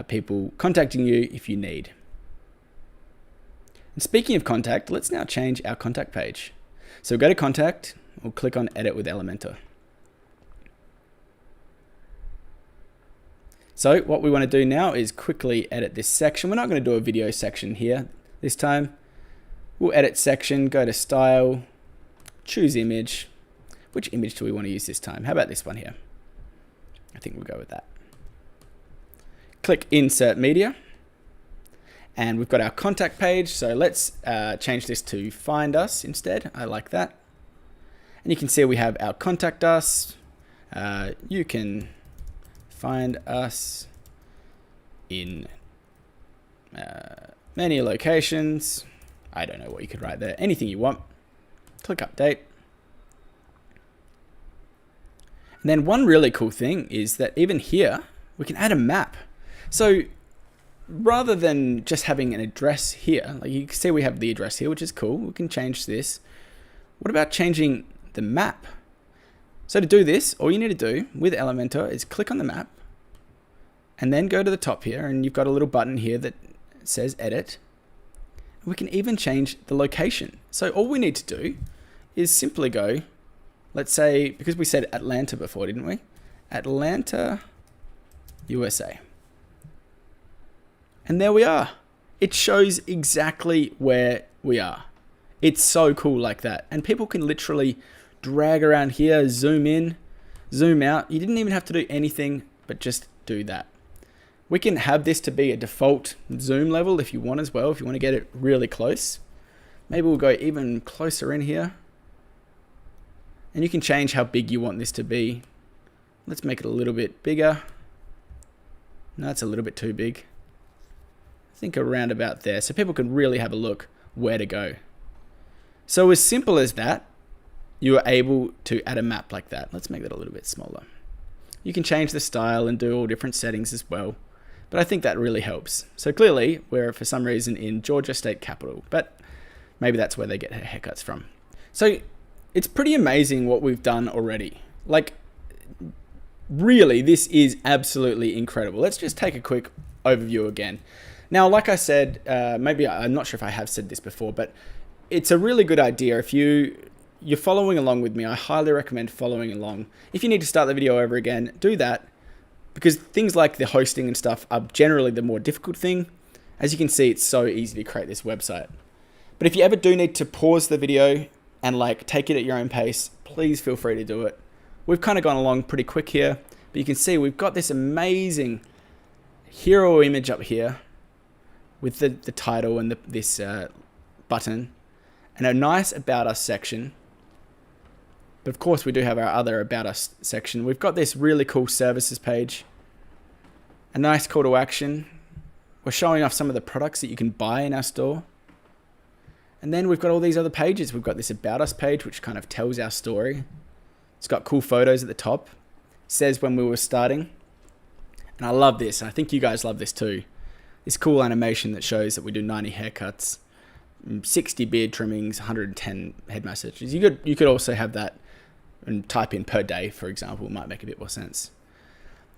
people contacting you if you need. And speaking of contact, let's now change our contact page. So go to contact, we'll click on edit with Elementor. So what we want to do now is quickly edit this section. We're not going to do a video section here this time. We'll edit section, go to style, choose image. Which image do we want to use this time? How about this one here? I think we'll go with that. Click insert media. And we've got our contact page. So let's change this to find us instead. I like that. And you can see we have our contact us. You can find us in many locations. I don't know what you could write there. Anything you want. Click update. And then one really cool thing is that even here, we can add a map. So rather than just having an address here, like you can see we have the address here, which is cool. We can change this. What about changing the map? So to do this, all you need to do with Elementor is click on the map and then go to the top here, and you've got a little button here that says edit. We can even change the location. So all we need to do is simply go, let's say, because we said Atlanta before, didn't we? Atlanta, USA. And there we are. It shows exactly where we are. It's so cool like that. And people can literally drag around here, zoom in, zoom out. You didn't even have to do anything but just do that. We can have this to be a default zoom level if you want as well, if you want to get it really close. Maybe we'll go even closer in here. And you can change how big you want this to be. Let's make it a little bit bigger. No, it's a little bit too big. I think around about there, so people can really have a look where to go. So as simple as that, you are able to add a map like that. Let's make that a little bit smaller. You can change the style and do all different settings as well. but I think that really helps. So clearly we're for some reason in Georgia State Capitol, but maybe that's where they get their haircuts from. So it's pretty amazing what we've done already. Like, really, this is absolutely incredible. Let's just take a quick overview again. Now, like I said, maybe I'm not sure if I have said this before, but it's a really good idea. If you're following along with me, I highly recommend following along. If you need to start the video over again, do that, because things like the hosting and stuff are generally the more difficult thing. As you can see, it's so easy to create this website. But if you ever do need to pause the video and like take it at your own pace, please feel free to do it. We've kind of gone along pretty quick here, but you can see we've got this amazing hero image up here with the title and this button, and a nice About Us section. But of course we do have our other About Us section. We've got this really cool services page, a nice call to action. We're showing off some of the products that you can buy in our store. And then we've got all these other pages. We've got this About Us page, which kind of tells our story. It's got cool photos at the top. It says when we were starting. And I love this. And I think you guys love this too. This cool animation that shows that we do 90 haircuts, 60 beard trimmings, 110 head massages. You could also have that and type in per day, for example. It might make a bit more sense.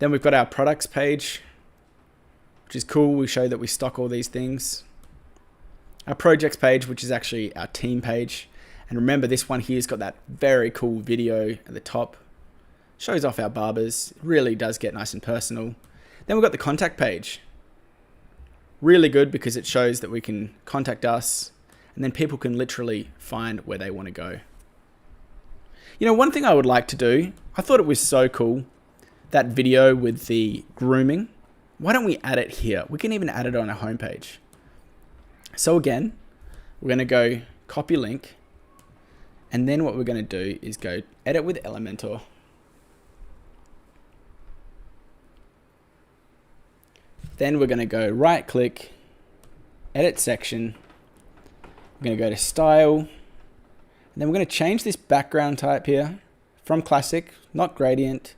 Then we've got our products page, which is cool. We show that we stock all these things. Our projects page, which is actually our team page. And remember, this one here's got that very cool video at the top. Shows off our barbers. It really does get nice and personal. Then we've got the contact page. Really good because it shows that we can contact us, and then people can literally find where they want to go. You know, one thing I would like to do, I thought it was so cool, that video with the grooming. Why don't we add it here? We can even add it on our homepage. So again, we're going to go copy link, and then what we're going to do is go edit with Elementor. Then we're going to go right click, edit section. We're going to go to style, and then we're going to change this background type here from classic, not gradient,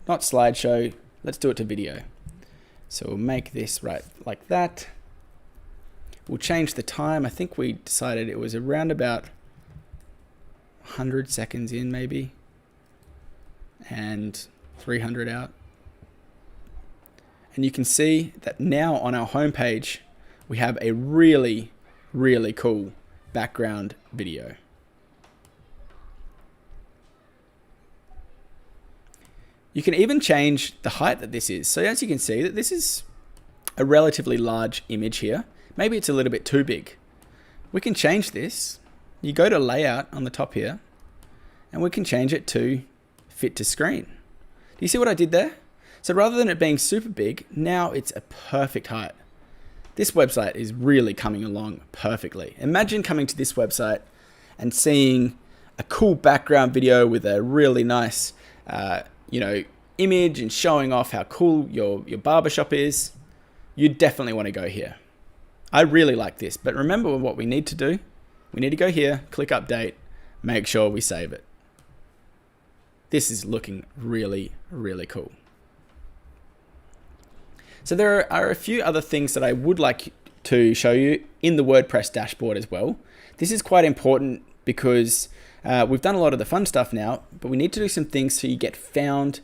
not slideshow. Let's do it to video. So we'll make this right like that. We'll change the time. I think we decided it was around about 100 seconds in maybe, and 300 out. And you can see that now on our homepage, we have a really, really cool background video. You can even change the height that this is. So as you can see, that this is a relatively large image here. Maybe it's a little bit too big. We can change this. You go to layout on the top here, and we can change it to fit to screen. Do you see what I did there? So rather than it being super big, now it's a perfect height. This website is really coming along perfectly. Imagine coming to this website and seeing a cool background video with a really nice, image and showing off how cool your barbershop is. You definitely want to go here. I really like this, but remember what we need to do. We need to go here, click update, make sure we save it. This is looking really, really cool. So there are a few other things that I would like to show you in the WordPress dashboard as well. This is quite important because we've done a lot of the fun stuff now, but we need to do some things so you get found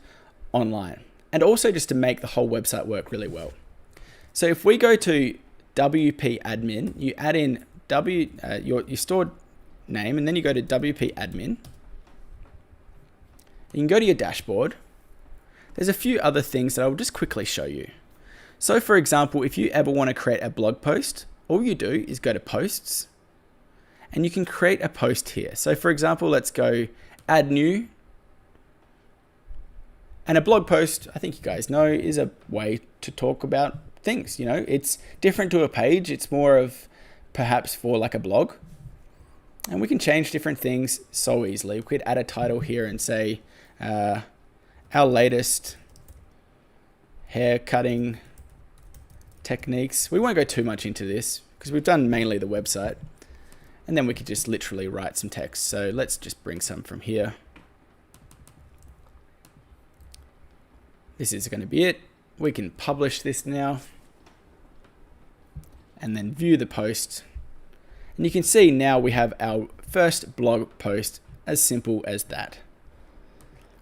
online, and also just to make the whole website work really well. So if we go to WP admin, you add in your stored name, and then you go to WP admin. You can go to your dashboard. There's a few other things that I'll just quickly show you. So for example, if you ever want to create a blog post, all you do is go to posts, and you can create a post here. So for example, let's go add new. And a blog post, I think you guys know, is a way to talk about things. You know, it's different to a page. It's more of perhaps for like a blog. And we can change different things so easily. We could add a title here and say, our latest hair cutting techniques. We won't go too much into this because we've done mainly the website. And then we could just literally write some text. So let's just bring some from here. This is going to be it. we can publish this now and then view the post. And you can see now we have our first blog post, as simple as that.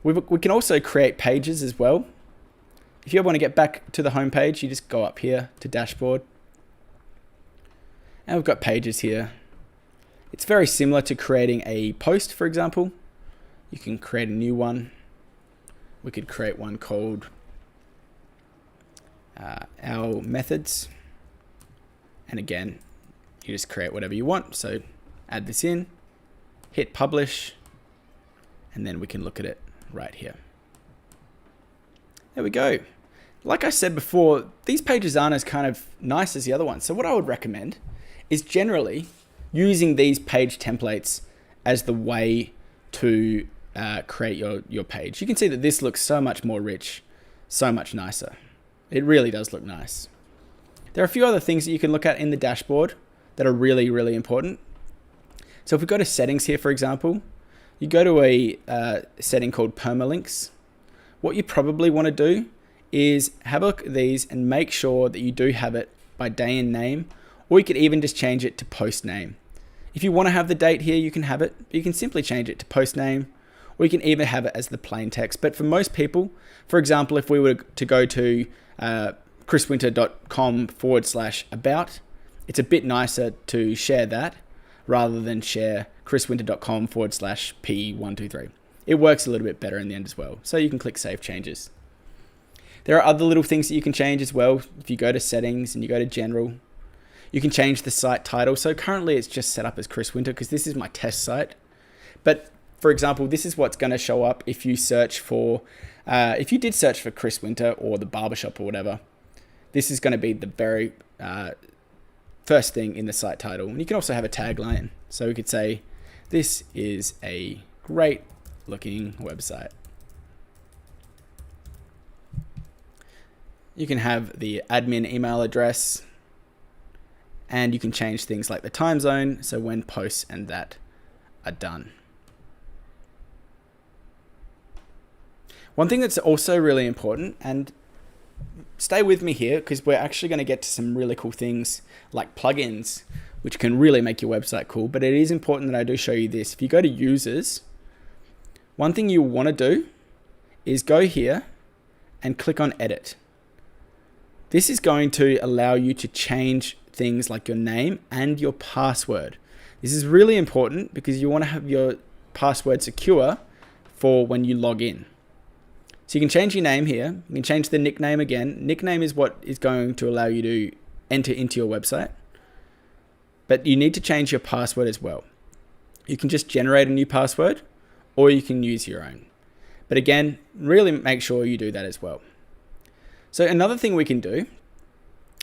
We can also create pages as well. If you ever want to get back to the home page, you just go up here to dashboard. And we've got pages here. It's very similar to creating a post, for example. You can create a new one. We could create one called our methods. And again, you just create whatever you want. So add this in, hit publish, and then we can look at it right here. There we go. Like I said before, these pages aren't as kind of nice as the other ones. So what I would recommend is generally using these page templates as the way to create your page. You can see that this looks so much more rich, so much nicer. It really does look nice. There are a few other things that you can look at in the dashboard that are really, really important. So if we go to settings here, for example, you go to a setting called permalinks. What you probably want to do is have a look at these and make sure that you do have it by day and name, or you could even just change it to post name. If you want to have the date here, you can have it, but you can simply change it to post name, or you can even have it as the plain text. But for most people, for example, if we were to go to chriswinter.com/about, it's a bit nicer to share that rather than share chriswinter.com/p123. It works a little bit better in the end as well. So you can click Save Changes. There are other little things that you can change as well. If you go to settings and you go to general, you can change the site title. So currently it's just set up as Chris Winter because this is my test site. But for example, this is what's going to show up if you search for, if you did search for Chris Winter or the barbershop or whatever, this is going to be the very first thing in the site title. And you can also have a tagline. So we could say, this is a great looking website. You can have the admin email address, and you can change things like the time zone, so when posts and that are done. One thing that's also really important, and stay with me here because we're actually going to get to some really cool things like plugins, which can really make your website cool, but it is important that I do show you this. If you go to users, one thing you want to do is go here and click on edit. This is going to allow you to change things like your name and your password. This is really important because you want to have your password secure for when you log in. So you can change your name here. You can change the nickname again. Nickname is what is going to allow you to enter into your website. But you need to change your password as well. You can just generate a new password or you can use your own. But again, really make sure you do that as well. So another thing we can do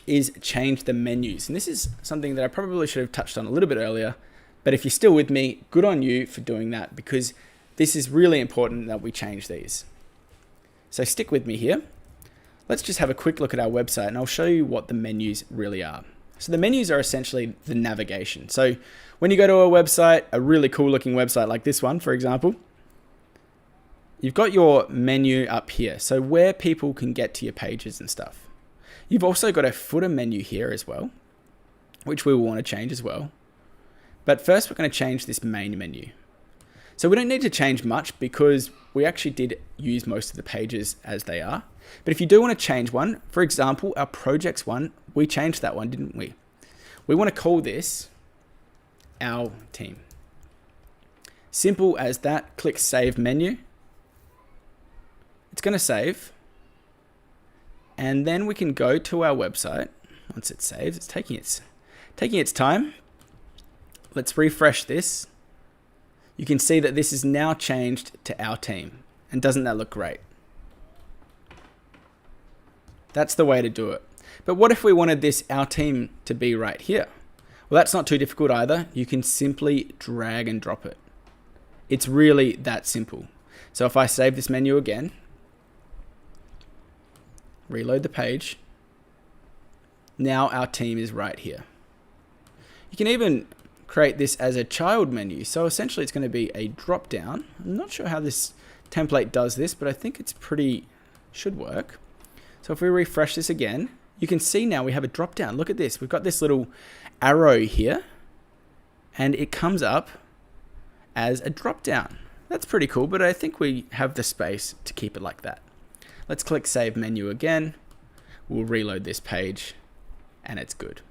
is change the menus. And this is something that I probably should have touched on a little bit earlier. But if you're still with me, good on you for doing that because this is really important that we change these. So stick with me here. Let's just have a quick look at our website and I'll show you what the menus really are. So the menus are essentially the navigation. So when you go to a website, a really cool looking website like this one, for example, you've got your menu up here. So where people can get to your pages and stuff. You've also got a footer menu here as well, which we will want to change as well. But first we're going to change this main menu. So we don't need to change much because we actually did use most of the pages as they are. But if you do want to change one, for example, our projects one, we changed that one, didn't we? We want to call this our team. Simple as that. Click Save Menu. It's going to save. And then we can go to our website. Once it saves, it's taking its time. Let's refresh this. You can see that this is now changed to our team. And doesn't that look great? That's the way to do it. But what if we wanted this our team to be right here? Well, that's not too difficult either. You can simply drag and drop it. It's really that simple. So if I save this menu again, reload the page, now our team is right here. You can even create this as a child menu. So essentially it's going to be a drop down. I'm not sure how this template does this, but I think it's should work. So if we refresh this again, you can see now we have a drop down. Look at this. We've got this little arrow here and it comes up as a drop down. That's pretty cool, but I think we have the space to keep it like that. Let's click Save Menu again. We'll reload this page and it's good.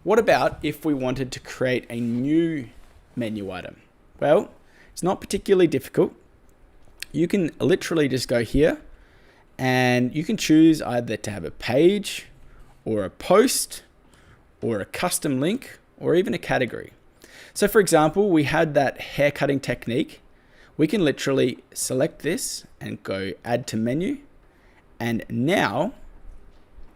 What about if we wanted to create a new menu item? Well, it's not particularly difficult. You can literally just go here and you can choose either to have a page or a post or a custom link or even a category. So for example, we had that hair cutting technique. We can literally select this and go add to menu. And now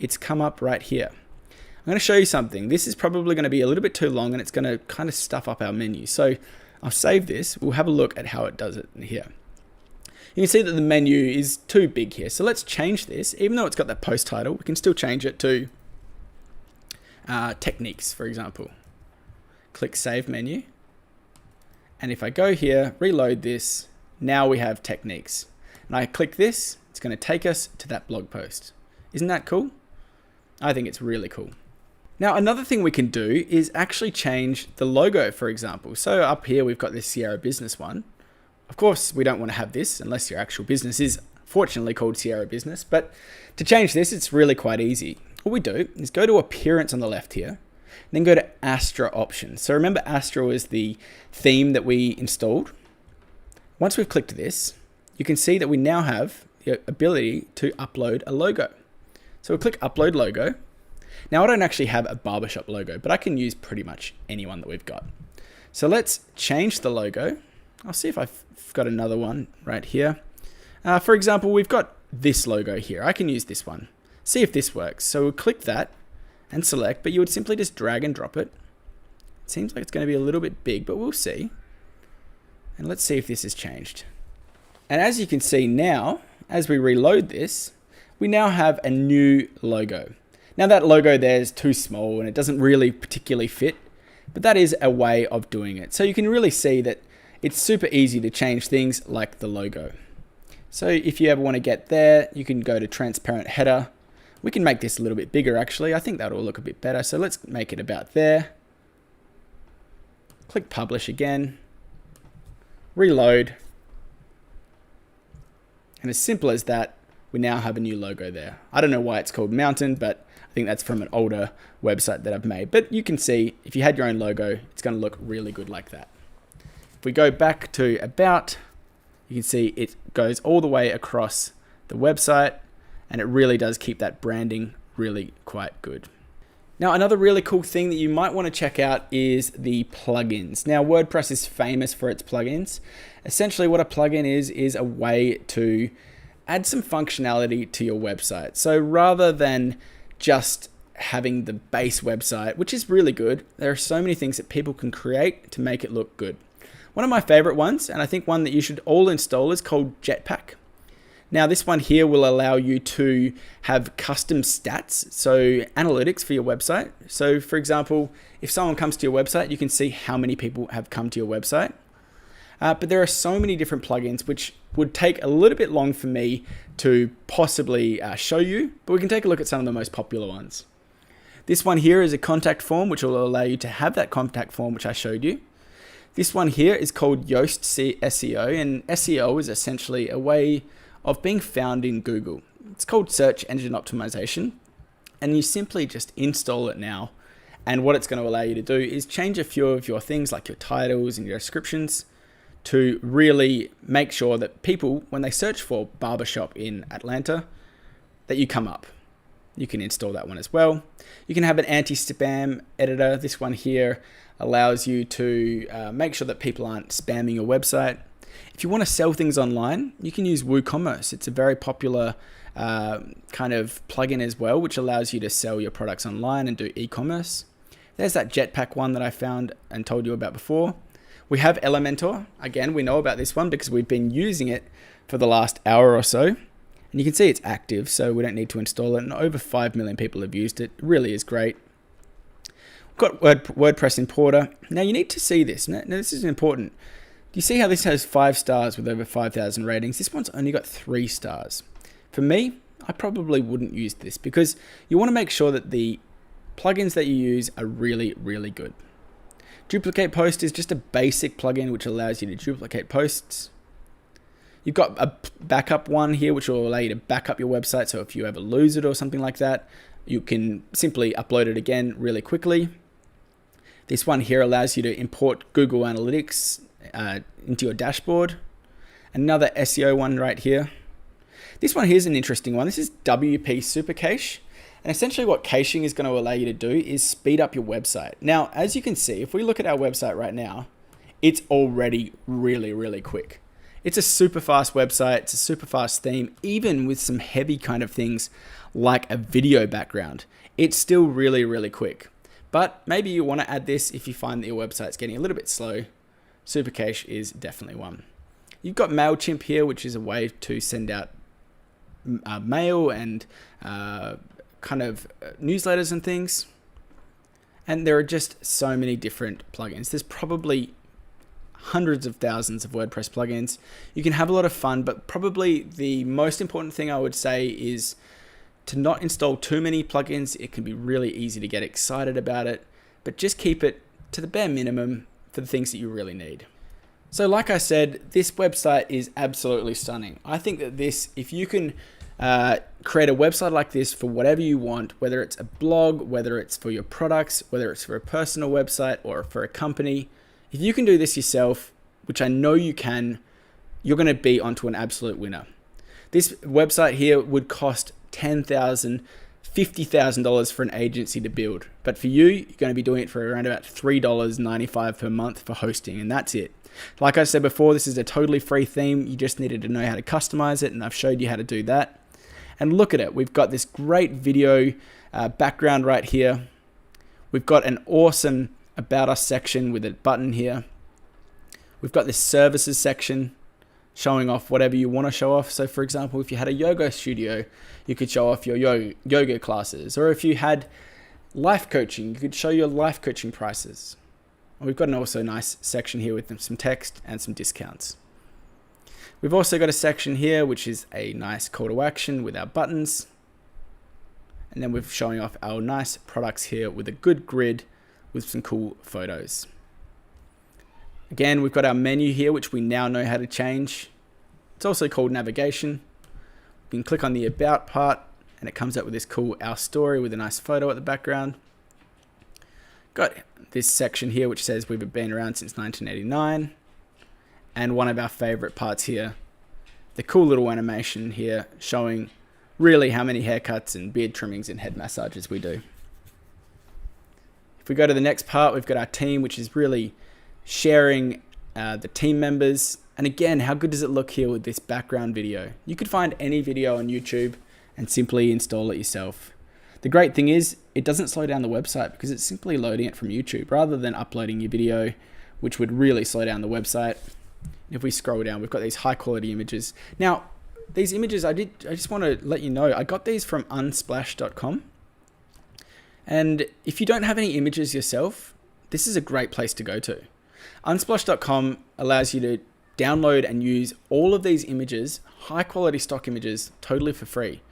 it's come up right here. I'm going to show you something. This is probably going to be a little bit too long and it's going to kind of stuff up our menu. So I'll save this. We'll have a look at how it does it here. You can see that the menu is too big here. So let's change this. Even though it's got that post title, we can still change it to techniques, for example. Click Save Menu. And if I go here, reload this, now we have techniques. And I click this, it's going to take us to that blog post. Isn't that cool? I think it's really cool. Now, another thing we can do is actually change the logo, for example. So up here, we've got this Sierra Business one. Of course, we don't want to have this unless your actual business is fortunately called Sierra Business. But to change this, it's really quite easy. All we do is go to Appearance on the left here, then go to Astra Options. So remember, Astra is the theme that we installed. Once we've clicked this, you can see that we now have the ability to upload a logo. So we'll click Upload Logo. Now, I don't actually have a barbershop logo, but I can use pretty much any one that we've got. So let's change the logo. I'll see if I've got another one right here. For example, we've got this logo here. I can use this one. See if this works. So we'll click that and select, but you would simply just drag and drop it. It seems like it's going to be a little bit big, but we'll see. And let's see if this has changed. And as you can see now, as we reload this, we now have a new logo. Now that logo there is too small and it doesn't really particularly fit, but that is a way of doing it. So you can really see that it's super easy to change things like the logo. So if you ever want to get there, you can go to transparent header. We can make this a little bit bigger actually. I think that'll look a bit better. So let's make it about there. Click publish again, reload. And as simple as that, we now have a new logo there. I don't know why it's called Mountain, but I think that's from an older website that I've made. But you can see if you had your own logo, it's going to look really good like that. If we go back to About, you can see it goes all the way across the website and it really does keep that branding really quite good. Now, another really cool thing that you might want to check out is the plugins. Now, WordPress is famous for its plugins. Essentially, what a plugin is a way to add some functionality to your website. So rather than just having the base website, which is really good, there are so many things that people can create to make it look good. One of my favorite ones, and I think one that you should all install, is called Jetpack. Now, this one here will allow you to have custom stats, so analytics for your website. So for example, if someone comes to your website, you can see how many people have come to your website. But there are so many different plugins which would take a little bit long for me to possibly show you, but we can take a look at some of the most popular ones. This one here is a contact form, which will allow you to have that contact form which I showed you. This one here is called Yoast SEO, and SEO is essentially a way of being found in Google. It's called Search Engine Optimization, and you simply just install it now. And what it's going to allow you to do is change a few of your things like your titles and your descriptions to really make sure that people, when they search for barbershop in Atlanta, that you come up. You can install that one as well. You can have an anti-spam editor. This one here allows you to make sure that people aren't spamming your website. If you want to sell things online, you can use WooCommerce. It's a very popular kind of plugin as well, which allows you to sell your products online and do e-commerce. There's that Jetpack one that I found and told you about before. We have Elementor. Again, we know about this one because we've been using it for the last hour or so. And you can see it's active, so we don't need to install it. And over 5 million people have used it. It really is great. We've got WordPress Importer. Now you need to see this. Now this is important. Do you see how this has 5 stars with over 5,000 ratings? This one's only got 3 stars. For me, I probably wouldn't use this, because you want to make sure that the plugins that you use are really, really good. Duplicate post is just a basic plugin which allows you to duplicate posts. You've got a backup one here which will allow you to back up your website, so if you ever lose it or something like that, you can simply upload it again really quickly. This one here allows you to import Google Analytics into your dashboard. Another SEO one right here. This one here is an interesting one. This is WP Super Cache. And essentially what caching is going to allow you to do is speed up your website. Now, as you can see, if we look at our website right now, it's already really, really quick. It's a super fast website. It's a super fast theme, even with some heavy kind of things like a video background. It's still really, really quick. But maybe you want to add this if you find that your website's getting a little bit slow. Super Cache is definitely one. You've got MailChimp here, which is a way to send out mail and kind of newsletters and things. And there are just so many different plugins. There's probably hundreds of thousands of WordPress plugins. You can have a lot of fun, but probably the most important thing I would say is to not install too many plugins. It can be really easy to get excited about it, but just keep it to the bare minimum for the things that you really need. So like I said, this website is absolutely stunning. I think that this, if you can create a website like this for whatever you want, whether it's a blog, whether it's for your products, whether it's for a personal website or for a company, if you can do this yourself, which I know you can, you're going to be onto an absolute winner. This website here would cost $10,000, $50,000 for an agency to build. But for you, you're going to be doing it for around about $3.95 per month for hosting, and that's it. Like I said before, this is a totally free theme. You just needed to know how to customize it, and I've showed you how to do that. And look at it. We've got this great video background right here. We've got an awesome About Us section with a button here. We've got this services section showing off whatever you want to show off. So for example, if you had a yoga studio, you could show off your yoga classes. Or if you had life coaching, you could show your life coaching prices. And we've got an also nice section here with some text and some discounts. We've also got a section here which is a nice call to action with our buttons. And then we're showing off our nice products here with a good grid with some cool photos. Again, we've got our menu here, which we now know how to change. It's also called navigation. You can click on the about part and it comes up with this cool Our Story with a nice photo at the background. Got this section here which says we've been around since 1989. And one of our favorite parts here, the cool little animation here showing really how many haircuts and beard trimmings and head massages we do. If we go to the next part, we've got our team, which is really sharing the team members. And again, how good does it look here with this background video? You could find any video on YouTube and simply install it yourself. The great thing is it doesn't slow down the website because it's simply loading it from YouTube rather than uploading your video, which would really slow down the website. If we scroll down, we've got these high quality images. Now, these images, I just want to let you know, I got these from unsplash.com. And if you don't have any images yourself, this is a great place to go to. Unsplash.com allows you to download and use all of these images, high quality stock images, totally for free.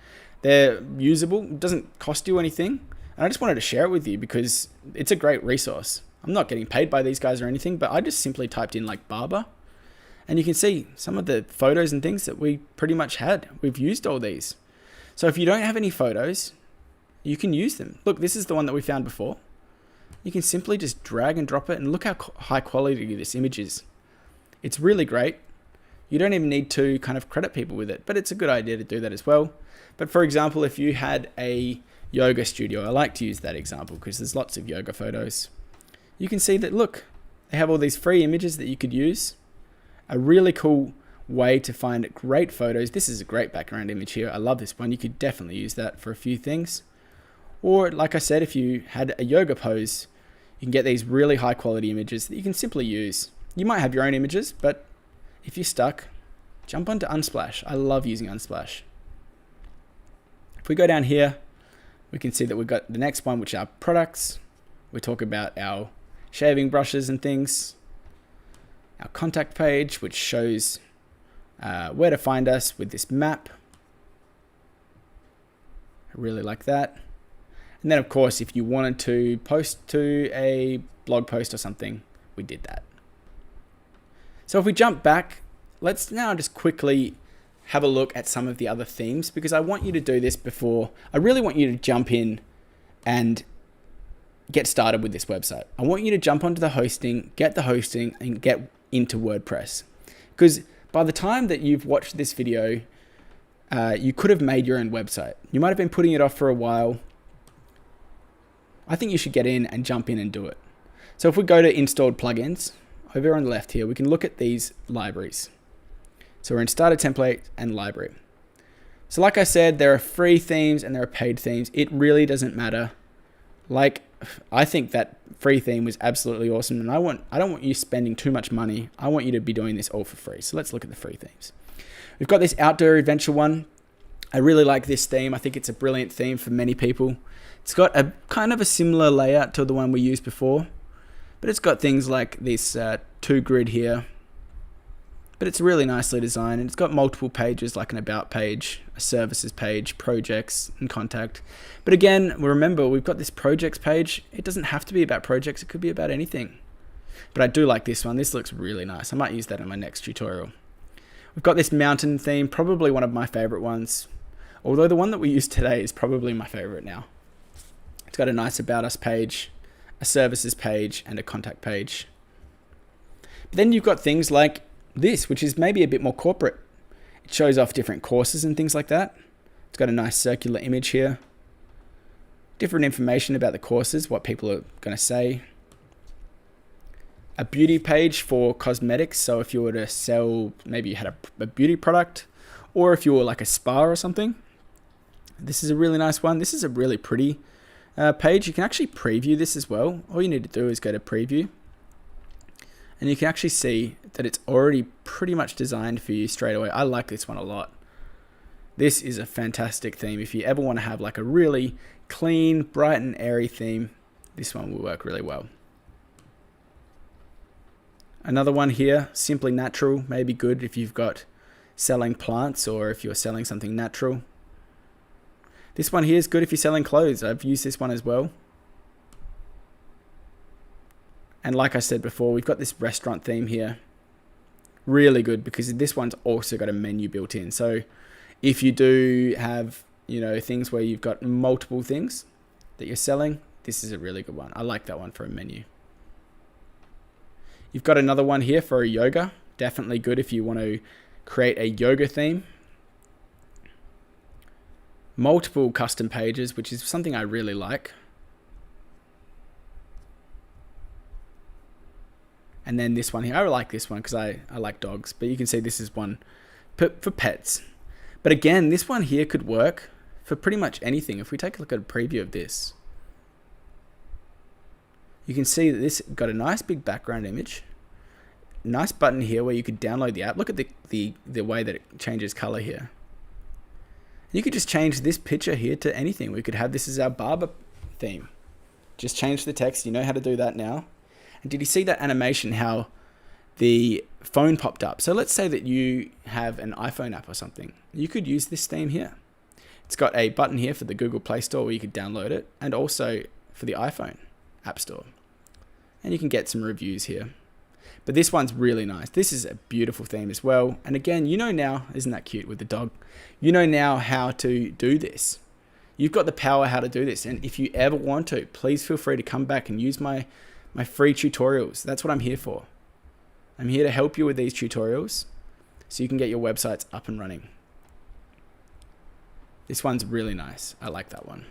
They're usable, it doesn't cost you anything. And I just wanted to share it with you because it's a great resource. I'm not getting paid by these guys or anything, but I just simply typed in like barber. And you can see some of the photos and things that we pretty much had. We've used all these. So if you don't have any photos, you can use them. Look, this is the one that we found before. You can simply just drag and drop it and look how high quality this image is. It's really great. You don't even need to kind of credit people with it, but it's a good idea to do that as well. But for example, if you had a yoga studio, I like to use that example because there's lots of yoga photos. You can see that, look, they have all these free images that you could use. A really cool way to find great photos. This is a great background image here. I love this one. You could definitely use that for a few things. Or like I said, if you had a yoga pose, you can get these really high quality images that you can simply use. You might have your own images, but if you're stuck, jump onto Unsplash. I love using Unsplash. If we go down here, we can see that we've got the next one, which are products. We talk about our shaving brushes and things. Our contact page, which shows where to find us with this map. really like that. And then of course, if you wanted to post to a blog post or something, we did that. So if we jump back, let's now just quickly have a look at some of the other themes, because I want you to do this before. I really want you to jump in and get started with this website. I want you to jump onto the hosting, get the hosting, and get into WordPress. Because by the time that you've watched this video, you could have made your own website. You might have been putting it off for a while. I think you should get in and jump in and do it. So if we go to installed plugins, over on the left here, we can look at these libraries. So we're in starter template and library. So like I said, there are free themes and there are paid themes. It really doesn't matter. Like, I think that free theme was absolutely awesome, and I don't want you spending too much money. I want you to be doing this all for free. So let's look at the free themes. We've got this outdoor adventure one. I really like this theme. I think it's a brilliant theme for many people. It's got a kind of a similar layout to the one we used before, but it's got things like this 2-grid here. But it's really nicely designed, and it's got multiple pages like an about page, a services page, projects, and contact. But again, remember, we've got this projects page. It doesn't have to be about projects. It could be about anything. But I do like this one. This looks really nice. I might use that in my next tutorial. We've got this mountain theme, probably one of my favorite ones. Although the one that we used today is probably my favorite now. It's got a nice about us page, a services page, and a contact page. But then you've got things like this, which is maybe a bit more corporate. It shows off different courses and things like that. It's got a nice circular image here. Different information about the courses, what people are going to say. A beauty page for cosmetics. So if you were to sell, maybe you had a beauty product, or if you were like a spa or something. This is a really nice one. This is a really pretty page. You can actually preview this as well. All you need to do is go to preview. And you can actually see that it's already pretty much designed for you straight away. I like this one a lot. This is a fantastic theme. If you ever want to have like a really clean, bright and airy theme, this one will work really well. Another one here, Simply Natural, may be good if you've got selling plants or if you're selling something natural. This one here is good if you're selling clothes. I've used this one as well. And like I said before, we've got this restaurant theme here. Really good, because this one's also got a menu built in. So if you do have, things where you've got multiple things that you're selling, this is a really good one. I like that one for a menu. You've got another one here for a yoga. Definitely good if you want to create a yoga theme. Multiple custom pages, which is something I really like. And then this one here, I like this one because I like dogs, but you can see this is one for pets. But again, this one here could work for pretty much anything. If we take a look at a preview of this, you can see that this got a nice big background image. Nice button here where you could download the app. Look at the way that it changes color here. You could just change this picture here to anything. We could have this as our barber theme. Just change the text. You know how to do that now. And did you see that animation, how the phone popped up? So let's say that you have an iPhone app or something. You could use this theme here. It's got a button here for the Google Play Store where you could download it, and also for the iPhone App Store. And you can get some reviews here. But this one's really nice. This is a beautiful theme as well. And again, you know now, isn't that cute with the dog? You know now how to do this. You've got the power how to do this. And if you ever want to, please feel free to come back and use my free tutorials. That's what I'm here for. I'm here to help you with these tutorials so you can get your websites up and running. This one's really nice. I like that one.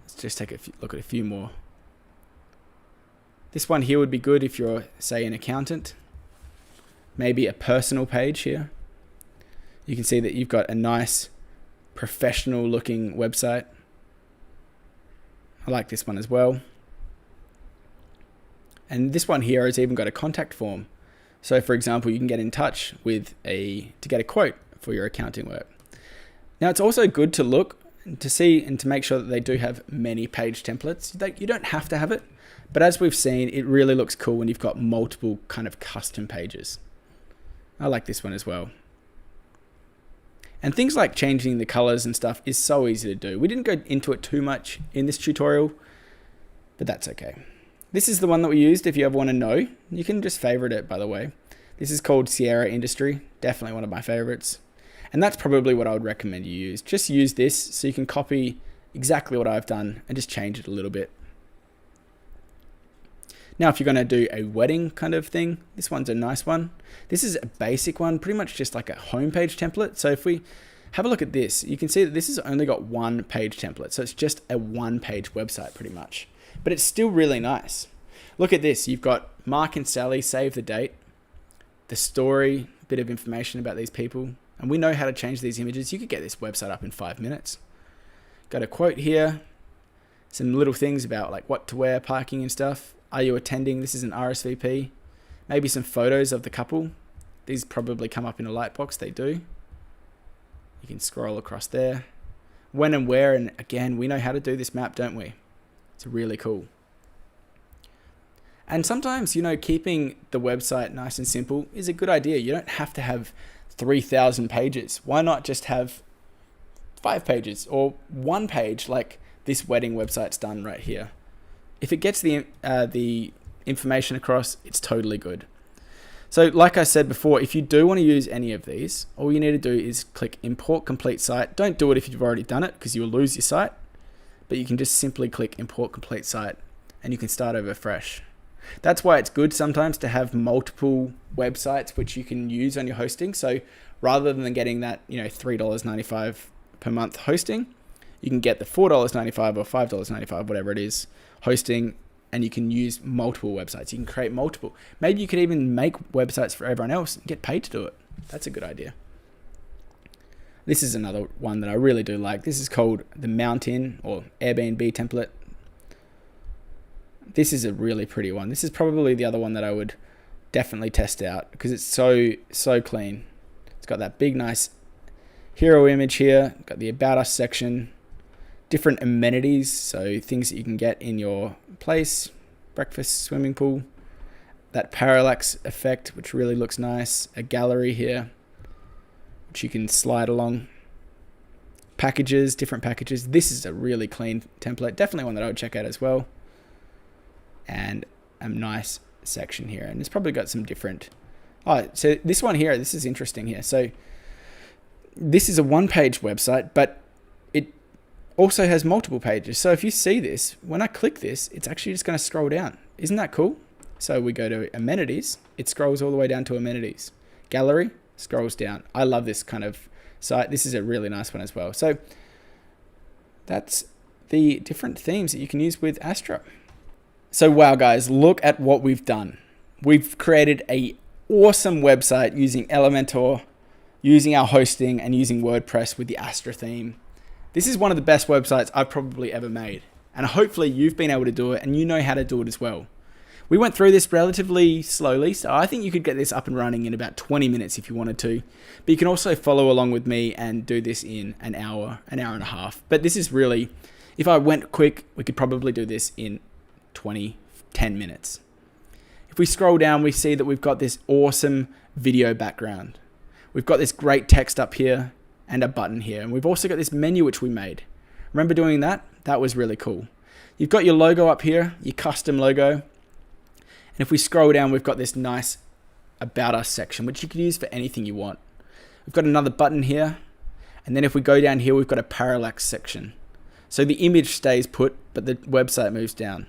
Let's just take a look at a few more. This one here would be good if you're, say, an accountant. Maybe a personal page here. You can see that you've got a nice professional looking website. I like this one as well. And this one here has even got a contact form. So for example, you can get in touch with to get a quote for your accounting work. Now it's also good to look to see and to make sure that they do have many page templates. You don't have to have it, but as we've seen, it really looks cool when you've got multiple kind of custom pages. I like this one as well. And things like changing the colors and stuff is so easy to do. We didn't go into it too much in this tutorial, but that's okay. This is the one that we used. If you ever want to know, you can just favorite it, by the way. This is called Sierra Industry. Definitely one of my favorites. And that's probably what I would recommend you use. Just use this so you can copy exactly what I've done and just change it a little bit. Now, if you're going to do a wedding kind of thing, this one's a nice one. This is a basic one, pretty much just like a homepage template. So if we have a look at this, you can see that this has only got one page template. So it's just a one-page website pretty much, but it's still really nice. Look at this. You've got Mark and Sally, save the date, the story, a bit of information about these people. And we know how to change these images. You could get this website up in 5 minutes. Got a quote here, some little things about like what to wear, parking and stuff. Are you attending? This is an RSVP. Maybe some photos of the couple. These probably come up in a lightbox. They do. You can scroll across there. When and where, and again, we know how to do this map, don't we? It's really cool. And sometimes, you know, keeping the website nice and simple is a good idea. You don't have to have 3,000 pages. Why not just have 5 pages or 1 page like this wedding website's done right here? If it gets the information across, it's totally good. So like I said before, if you do want to use any of these, all you need to do is click Import Complete Site. Don't do it if you've already done it because you will lose your site, but you can just simply click Import Complete Site and you can start over fresh. That's why it's good sometimes to have multiple websites which you can use on your hosting. So rather than getting that, you know, $3.95 per month hosting, you can get the $4.95 or $5.95, whatever it is, hosting, and you can use multiple websites. You can create multiple. Maybe you could even make websites for everyone else and get paid to do it. That's a good idea. This is another one that I really do like. This is called the Mountain or Airbnb template. This is a really pretty one. This is probably the other one that I would definitely test out because it's so clean. It's got that big, nice hero image here. Got the About Us section, different amenities, so things that you can get in your place, breakfast, swimming pool, that parallax effect, which really looks nice, a gallery here, which you can slide along, packages, different packages. This is a really clean template, definitely one that I would check out as well. And a nice section here, and it's probably got some different, so this one here, this is interesting here. So this is a 1-page website, but it also has multiple pages. So if you see this, when I click this, it's actually just going to scroll down. Isn't that cool? So we go to amenities, it scrolls all the way down to amenities. Gallery scrolls down. I love this kind of site. This is a really nice one as well. So that's the different themes that you can use with Astra. So wow guys, look at what we've done. We've created a awesome website using Elementor, using our hosting and using WordPress with the Astra theme. This is one of the best websites I've probably ever made. And hopefully you've been able to do it and you know how to do it as well. We went through this relatively slowly, so I think you could get this up and running in about 20 minutes if you wanted to. But you can also follow along with me and do this in an hour and a half. But this is really, if I went quick, we could probably do this in 10 minutes. If we scroll down, we see that we've got this awesome video background. We've got this great text up here and a button here. And we've also got this menu which we made. Remember doing that? That was really cool. You've got your logo up here, your custom logo. And if we scroll down, we've got this nice About Us section, which you can use for anything you want. We've got another button here. And then if we go down here, we've got a parallax section. So the image stays put, but the website moves down.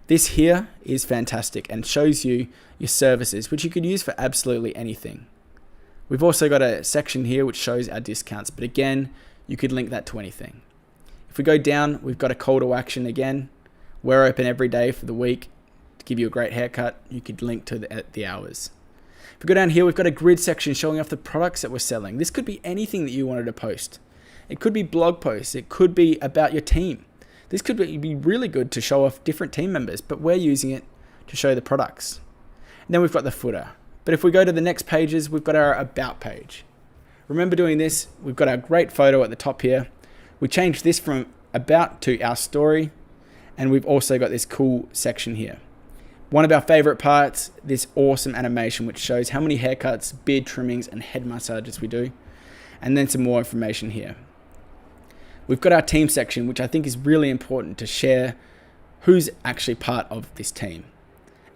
This here is fantastic and shows you your services, which you could use for absolutely anything. We've also got a section here which shows our discounts, but again, you could link that to anything. If we go down, we've got a call to action again. We're open every day for the week to give you a great haircut. You could link to the hours. If we go down here, we've got a grid section showing off the products that we're selling. This could be anything that you wanted to post. It could be blog posts. It could be about your team. This could be really good to show off different team members, but we're using it to show the products. And then we've got the footer. But if we go to the next pages, we've got our About page. Remember doing this? We've got our great photo at the top here. We changed this from About to Our Story. And we've also got this cool section here. One of our favorite parts, this awesome animation which shows how many haircuts, beard trimmings, and head massages we do. and then some more information here. We've got our team section, which I think is really important to share who's actually part of this team.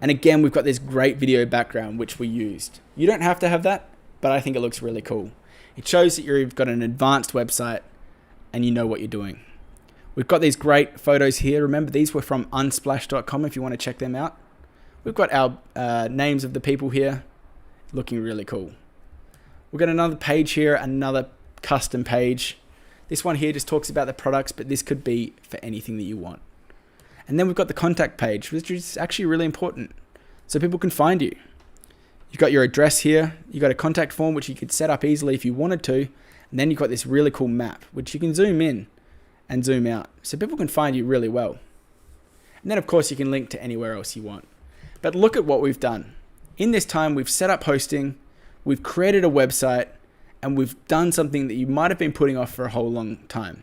And again, we've got this great video background, which we used. You don't have to have that, but I think it looks really cool. It shows that you've got an advanced website and you know what you're doing. We've got these great photos here. Remember, these were from unsplash.com if you want to check them out. We've got our names of the people here, looking really cool. We've got another page here, another custom page. This one here just talks about the products, but this could be for anything that you want. And then we've got the contact page, which is actually really important, so people can find you. You've got your address here. You've got a contact form, which you could set up easily if you wanted to. And then you've got this really cool map, which you can zoom in and zoom out, so people can find you really well. And then, of course, you can link to anywhere else you want. But look at what we've done. In this time, we've set up hosting, we've created a website, and we've done something that you might have been putting off for a whole long time.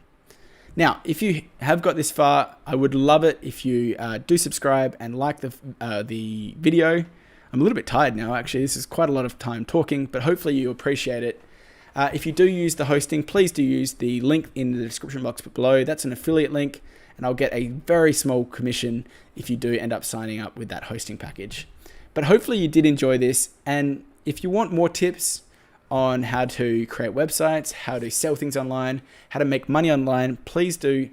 Now, if you have got this far, I would love it if you do subscribe and like the video. I'm a little bit tired now, actually. This is quite a lot of time talking, but hopefully you appreciate it. If you do use the hosting, please do use the link in the description box below. That's an affiliate link, and I'll get a very small commission if you do end up signing up with that hosting package. But hopefully you did enjoy this, and if you want more tips on how to create websites, how to sell things online, how to make money online, please do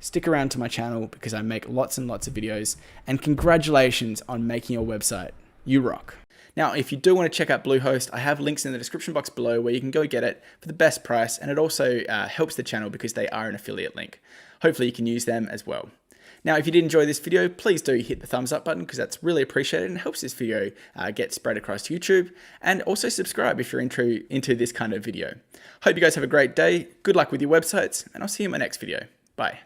stick around to my channel because I make lots and lots of videos. And congratulations on making your website. You rock. Now, if you do want to check out Bluehost, I have links in the description box below where you can go get it for the best price, and it also helps the channel because they are an affiliate link. Hopefully you can use them as well. Now, if you did enjoy this video, please do hit the thumbs up button because that's really appreciated and helps this video get spread across YouTube. And also subscribe if you're into this kind of video. Hope you guys have a great day. Good luck with your websites, and I'll see you in my next video. Bye.